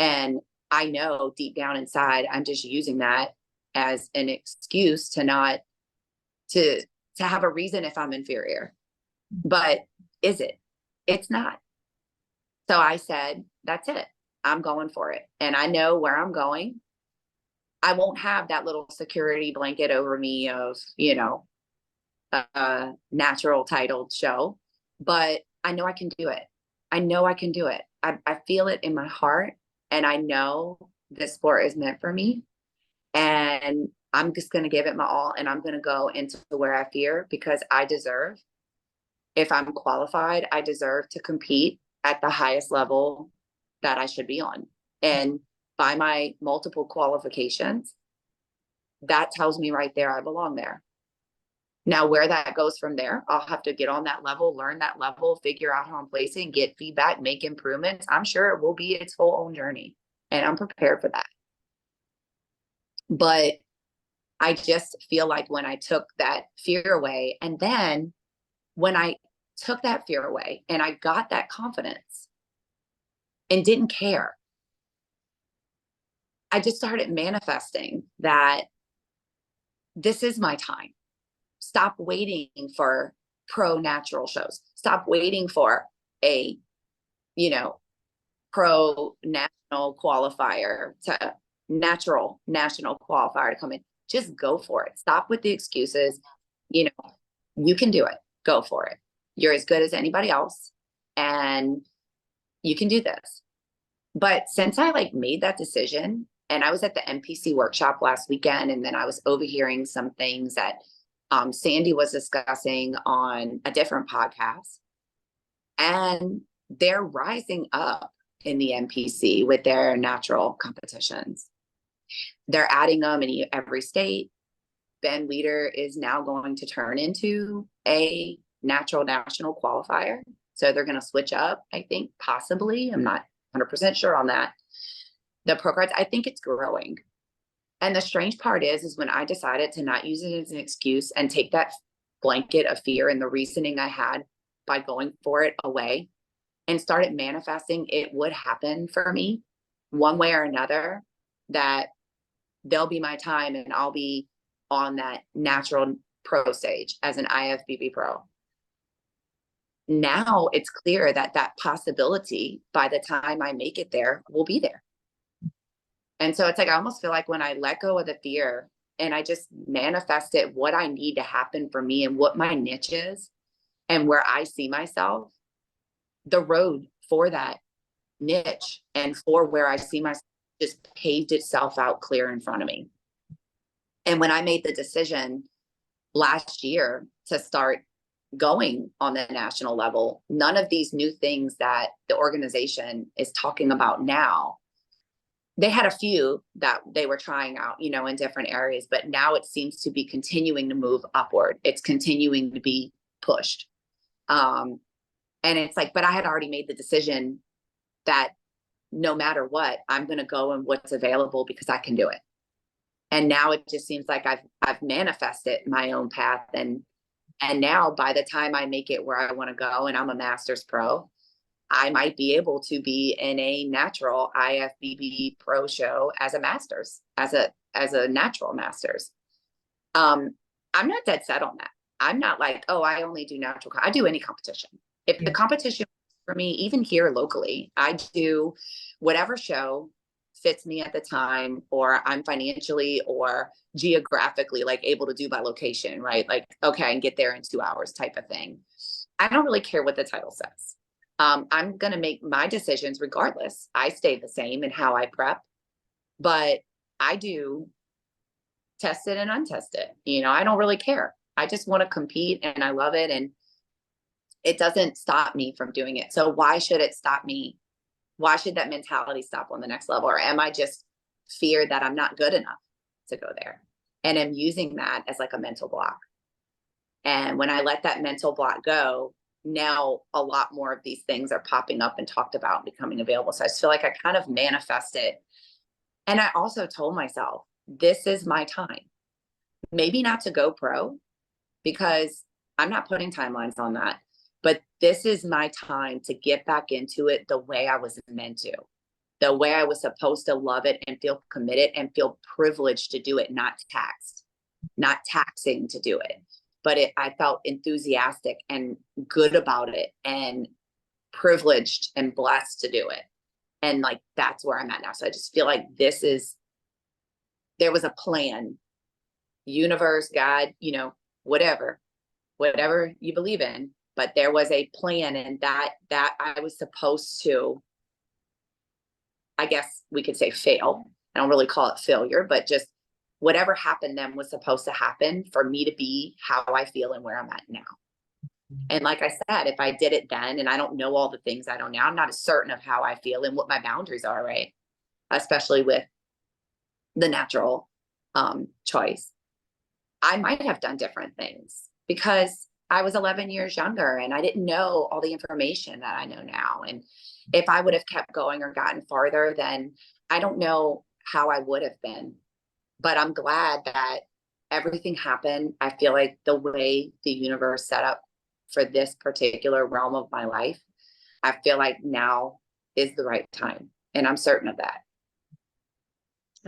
And I know deep down inside, I'm just using that as an excuse to not, to have a reason if I'm inferior. But is it? It's not. So I said, that's it. I'm going for it. And I know where I'm going. I won't have that little security blanket over me of, a natural titled show, but I know I can do it. I know I can do it. I feel it in my heart. And I know this sport is meant for me. And I'm just going to give it my all. And I'm going to go into where I fear because I deserve, if I'm qualified, I deserve to compete at the highest level that I should be on. And by my multiple qualifications, that tells me right there I belong there. Now, where that goes from there, I'll have to get on that level, learn that level, figure out how I'm placing, get feedback, make improvements. I'm sure it will be its whole own journey, and I'm prepared for that. But I just feel like when I took that fear away, and then when I took that fear away and I got that confidence and didn't care, I just started manifesting that this is my time. Stop waiting for pro natural shows. Stop waiting for, a, you know, pro national qualifier to natural national qualifier to come in. Just go for it. Stop with the excuses. You know, you can do it. Go for it. You're as good as anybody else, and you can do this. But since I like made that decision, and I was at the NPC workshop last weekend, and then I was overhearing some things that Sandy was discussing on a different podcast, and they're rising up in the NPC with their natural competitions. They're adding them in every state. Ben Weeder is now going to turn into a natural national qualifier. So they're going to switch up, I think, possibly. I'm not 100% sure on that. The pro cards, I think it's growing. And the strange part is when I decided to not use it as an excuse and take that blanket of fear and the reasoning I had by going for it away and started manifesting it would happen for me one way or another, that there'll be my time and I'll be on that natural pro stage as an IFBB pro. Now it's clear that that possibility by the time I make it there will be there. And so it's like, I almost feel like when I let go of the fear and I just manifested what I need to happen for me and what my niche is and where I see myself, the road for that niche and for where I see myself just paved itself out clear in front of me. And when I made the decision last year to start going on the national level, none of these new things that the organization is talking about now, they had a few that they were trying out, you know, in different areas, but now it seems to be continuing to move upward. It's continuing to be pushed. And it's like, but I had already made the decision that no matter what, I'm going to go and what's available because I can do it. And now it just seems like I've manifested my own path. And now by the time I make it where I want to go and I'm a master's pro, I might be able to be in a natural IFBB pro show as a master's, as a natural master's. I'm not dead set on that. I'm not like, oh, I only do natural. I do any competition. If the competition for me, even here locally, I do whatever show fits me at the time, or I'm financially or geographically like able to do by location, right? Like, okay, I can get there in 2 hours type of thing. I don't really care what the title says. I'm going to make my decisions regardless. I stay the same in how I prep, but I do test it and untest it. You know, I don't really care. I just want to compete and I love it. And it doesn't stop me from doing it. So why should it stop me? Why should that mentality stop on the next level? Or am I just feared that I'm not good enough to go there? And I'm using that as like a mental block. And when I let that mental block go, now a lot more of these things are popping up and talked about and becoming available. So I just feel like I kind of manifested. And I also told myself, this is my time. Maybe not to go pro, because I'm not putting timelines on that. But this is my time to get back into it the way I was meant to, the way I was supposed to love it and feel committed and feel privileged to do it, not taxed, not taxing to do it. But I felt enthusiastic and good about it and privileged and blessed to do it. And like, that's where I'm at now. So I just feel like there was a plan, universe, God, you know, whatever you believe in, but there was a plan, and that I was supposed to, I guess we could say, fail. I don't really call it failure, but just whatever happened then was supposed to happen for me to be how I feel and where I'm at now. And like I said, if I did it then, and I don't know all the things I know now, I'm not as certain of how I feel and what my boundaries are, right? Especially with the natural choice. I might have done different things because I was 11 years younger and I didn't know all the information that I know now. And if I would have kept going or gotten farther, then I don't know how I would have been. But I'm glad that everything happened. I feel like the way the universe set up for this particular realm of my life, I feel like now is the right time. And I'm certain of that.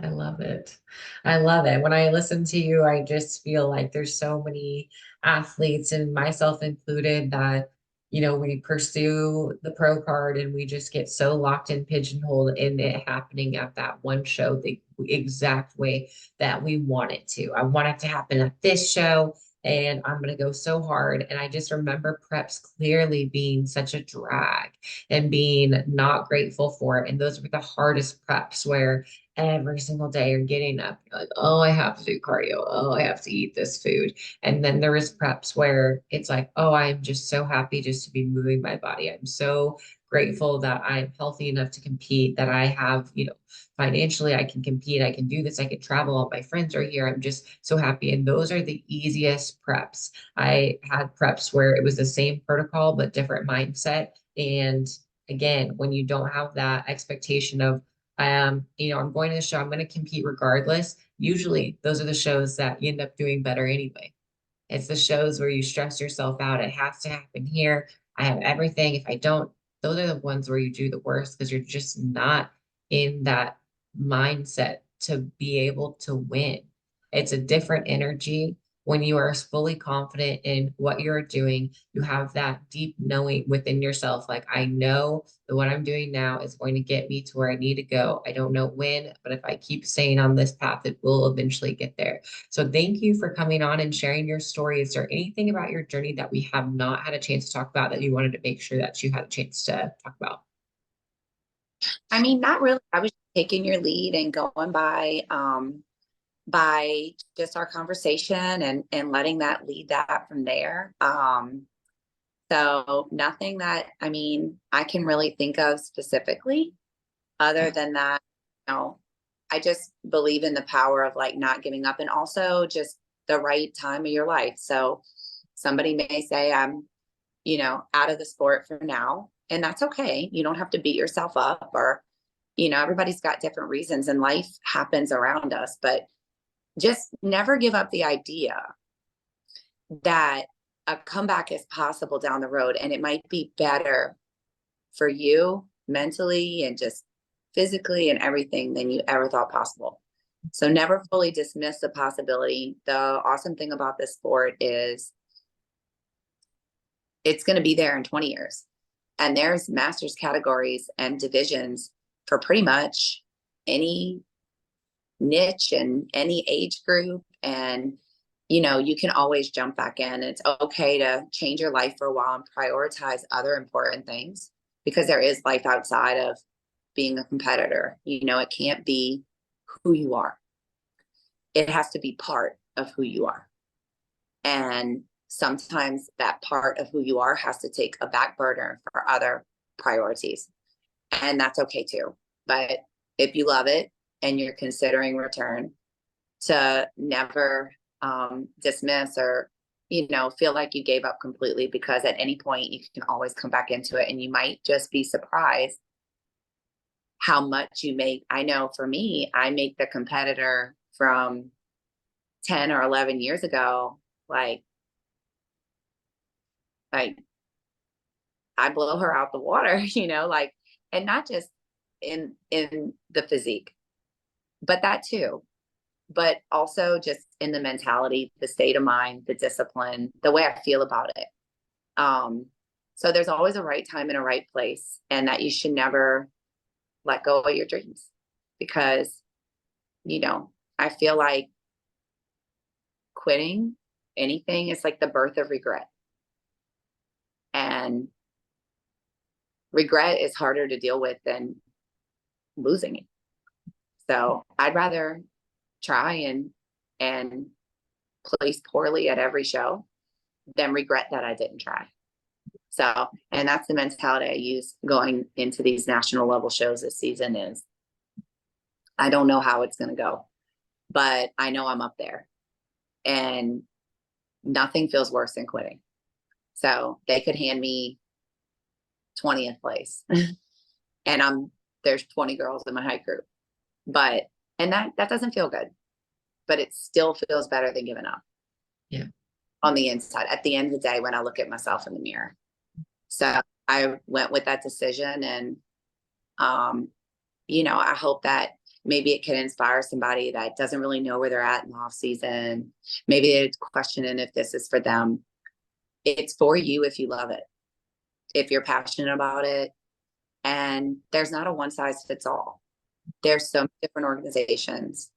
I love it. I love it. When I listen to you, I just feel like there's so many athletes, and myself included, that we pursue the pro card and we just get so locked and pigeonholed in it happening at that one show the exact way that we want it to. I want it to happen at this show and I'm going to go so hard. And I just remember preps clearly being such a drag and being not grateful for it. And those were the hardest preps where every single day you're getting up, you're like, oh, I have to do cardio. Oh, I have to eat this food. And then there is preps where it's like, oh, I'm just so happy just to be moving my body. I'm so grateful that I'm healthy enough to compete, that I have, financially, I can compete, I can do this, I can travel, all my friends are here. I'm just so happy. And those are the easiest preps. I had preps where it was the same protocol, but different mindset. And again, when you don't have that expectation of, I'm going to the show, I'm going to compete regardless. Usually those are the shows that you end up doing better anyway. It's the shows where you stress yourself out. It has to happen here. I have everything. If I don't, those are the ones where you do the worst because you're just not in that mindset to be able to win. It's a different energy when you are fully confident in what you're doing. You have that deep knowing within yourself. Like, I know that what I'm doing now is going to get me to where I need to go. I don't know when, but if I keep staying on this path, it will eventually get there. So thank you for coming on and sharing your story. Is there anything about your journey that we have not had a chance to talk about that you wanted to make sure that you had a chance to talk about? I mean, not really. I was taking your lead and going by just our conversation and letting that lead that from there. So nothing that, I mean, I can really think of specifically other than that, I just believe in the power of like not giving up and also just the right time of your life. So somebody may say, I'm, out of the sport for now, and that's okay. You don't have to beat yourself up or, everybody's got different reasons and life happens around us, but just never give up the idea that a comeback is possible down the road and it might be better for you mentally and just physically and everything than you ever thought possible. So never fully dismiss the possibility. The awesome thing about this sport is it's going to be there in 20 years. And there's masters categories and divisions for pretty much any niche and any age group. And, you can always jump back in. It's okay to change your life for a while and prioritize other important things because there is life outside of being a competitor. It can't be who you are. It has to be part of who you are. And sometimes that part of who you are has to take a back burner for other priorities. And that's okay too. But if you love it and you're considering return, to never dismiss or, feel like you gave up completely, because at any point you can always come back into it and you might just be surprised how much you make. I know for me, I make the competitor from 10 or 11 years ago, like I blow her out the water, and not just in the physique, but that too, but also just in the mentality, the state of mind, the discipline, the way I feel about it. So there's always a right time and a right place, and that you should never let go of your dreams because, I feel like quitting anything is like the birth of regret. And regret is harder to deal with than losing it. So I'd rather try and place poorly at every show than regret that I didn't try. So, and that's the mentality I use going into these national level shows this season is I don't know how it's going to go, but I know I'm up there and nothing feels worse than quitting. So they could hand me 20th place and there's 20 girls in my height group, and that doesn't feel good, but it still feels better than giving up. Yeah. On the inside, at the end of the day, when I look at myself in the mirror. So I went with that decision and, I hope that maybe it can inspire somebody that doesn't really know where they're at in the off season. Maybe it's questioning if this is for them. It's for you if you love it. if you're passionate about it. And there's not a one size fits all. There's so many different organizations.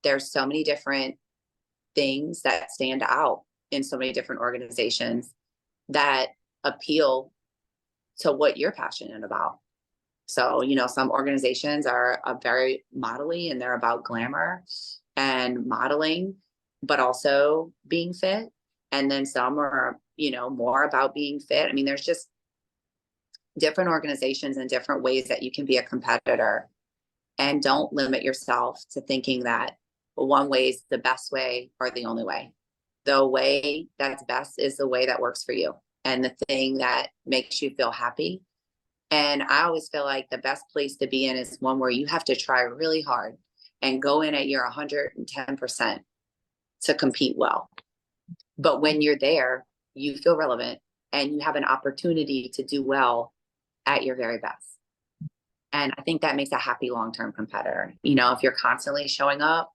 There's so many different things that stand out in so many different organizations that appeal to what you're passionate about. So, some organizations are very modelly and they're about glamour and modeling, but also being fit. And then some are, more about being fit. I mean, there's just different organizations and different ways that you can be a competitor. And don't limit yourself to thinking that one way is the best way or the only way. The way that's best is the way that works for you and the thing that makes you feel happy. And I always feel like the best place to be in is one where you have to try really hard and go in at your 110% to compete well. But when you're there, you feel relevant and you have an opportunity to do well at your very best. And I think that makes a happy long-term competitor. If you're constantly showing up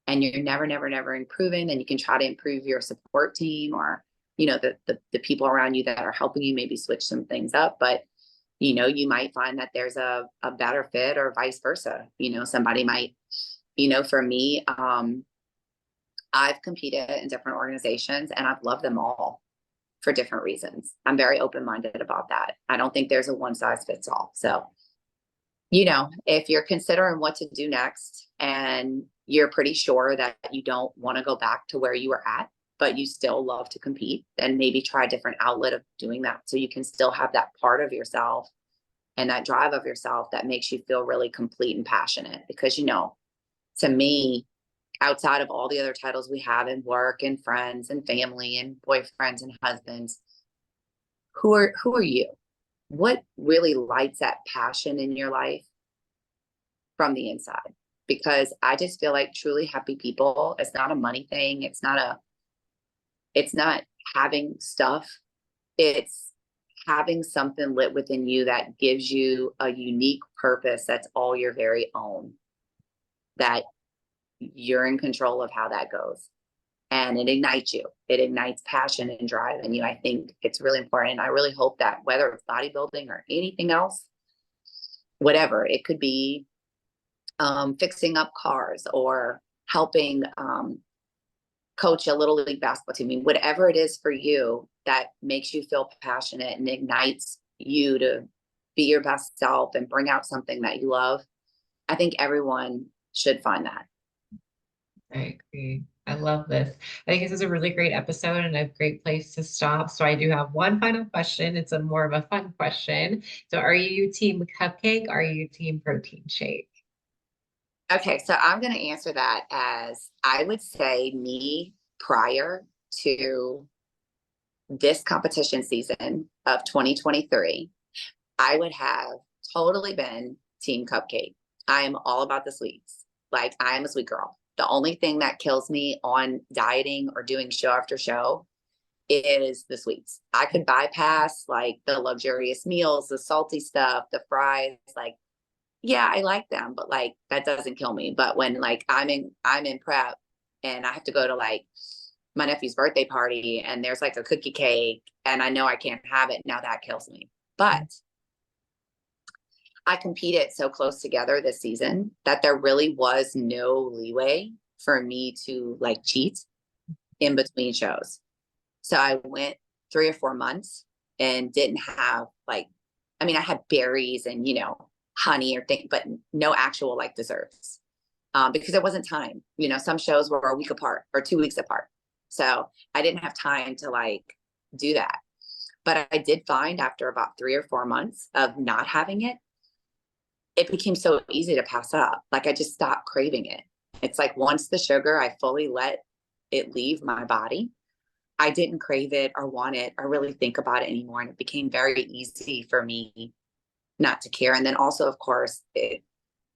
and you're never improving, then you can try to improve your support team or, the people around you that are helping you maybe switch some things up. But, you might find that there's a better fit or vice versa. Somebody might, for me, I've competed in different organizations and I've loved them all for different reasons. I'm very open-minded about that. I don't think there's a one size fits all. So, if you're considering what to do next and you're pretty sure that you don't want to go back to where you were at, but you still love to compete, then maybe try a different outlet of doing that so you can still have that part of yourself and that drive of yourself that makes you feel really complete and passionate. Because, to me, outside of all the other titles we have in work and friends and family and boyfriends and husbands, who are you? What really lights that passion in your life from the inside? Because I just feel like truly happy people, it's not a money thing. It's not having stuff. It's having something lit within you that gives you a unique purpose that's all your very own, that you're in control of how that goes. And it ignites you. It ignites passion and drive in you. I think it's really important. And I really hope that whether it's bodybuilding or anything else, whatever, it could be fixing up cars or helping coach a little league basketball team. I mean, whatever it is for you that makes you feel passionate and ignites you to be your best self and bring out something that you love. I think everyone should find that. I agree. I love this. I think this is a really great episode and a great place to stop. So I do have one final question. It's a more of a fun question. So are you team cupcake? Or are you team protein shake? Okay, so I'm going to answer that as I would say me prior to this competition season of 2023, I would have totally been team cupcake. I am all about the sweets. Like I am a sweet girl. The only thing that kills me on dieting or doing show after show is the sweets. I could bypass like the luxurious meals, the salty stuff, the fries, like, yeah, I like them, but like that doesn't kill me. But when like I'm in prep and I have to go to like my nephew's birthday party and there's like a cookie cake and I know I can't have it, now that kills me. But I competed so close together this season that there really was no leeway for me to like cheat in between shows. So I went 3 or 4 months and didn't have like, I mean, I had berries and, honey or things, but no actual like desserts because there wasn't time. Some shows were a week apart or 2 weeks apart. So I didn't have time to like do that. But I did find after about 3 or 4 months of not having it, it became so easy to pass up. Like I just stopped craving it. It's like once the sugar, I fully let it leave my body, I didn't crave it or want it or really think about it anymore. And it became very easy for me not to care. And then also, of course, it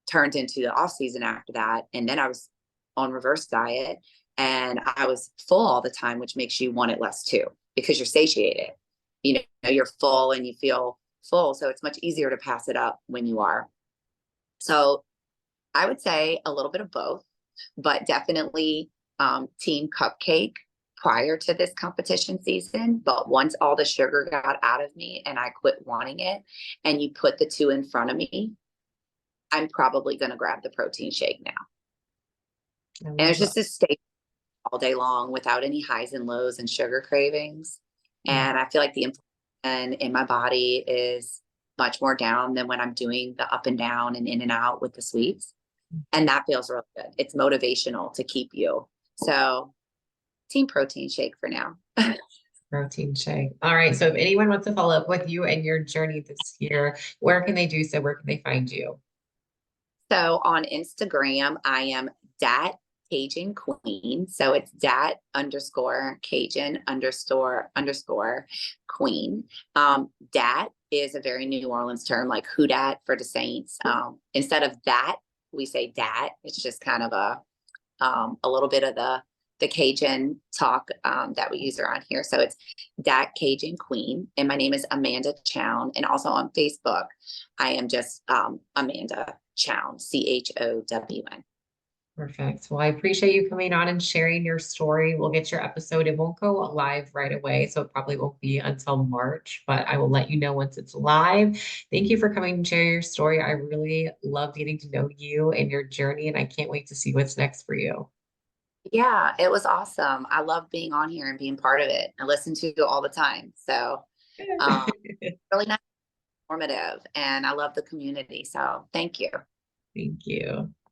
turned into the off season after that. And then I was on reverse diet and I was full all the time, which makes you want it less too, because you're satiated, you're full and you feel full. So it's much easier to pass it up when you are. So I would say a little bit of both, but definitely team cupcake prior to this competition season, but once all the sugar got out of me and I quit wanting it, and you put the two in front of me, I'm probably going to grab the protein shake now. I And love it's that. just a steak all day long without any highs and lows and sugar cravings. Mm. And I feel like the inflammation in my body is much more down than when I'm doing the up and down and in and out with the sweets. And that feels really good. It's motivational to keep you. So team protein shake for now. Protein shake. All right. So if anyone wants to follow up with you and your journey this year, where can they do so? Where can they find you? So on Instagram, I am dat Cajun Queen. So it's dat underscore Cajun underscore Queen. Dat is a very New Orleans term, like who dat for the Saints. Instead of that, we say dat. It's just kind of a little bit of the Cajun talk that we use around here. So it's Dat Cajun Queen. And my name is Amanda Chown. And also on Facebook, I am just Amanda Chown, CHOWN. Perfect. Well, I appreciate you coming on and sharing your story. We'll get your episode. It won't go live right away, so it probably won't be until March, but I will let you know once it's live. Thank you for coming and sharing your story. I really love getting to know you and your journey, and I can't wait to see what's next for you. Yeah, it was awesome. I love being on here and being part of it. I listen to you all the time. So um, really nice, informative, and I love the community. So thank you. Thank you.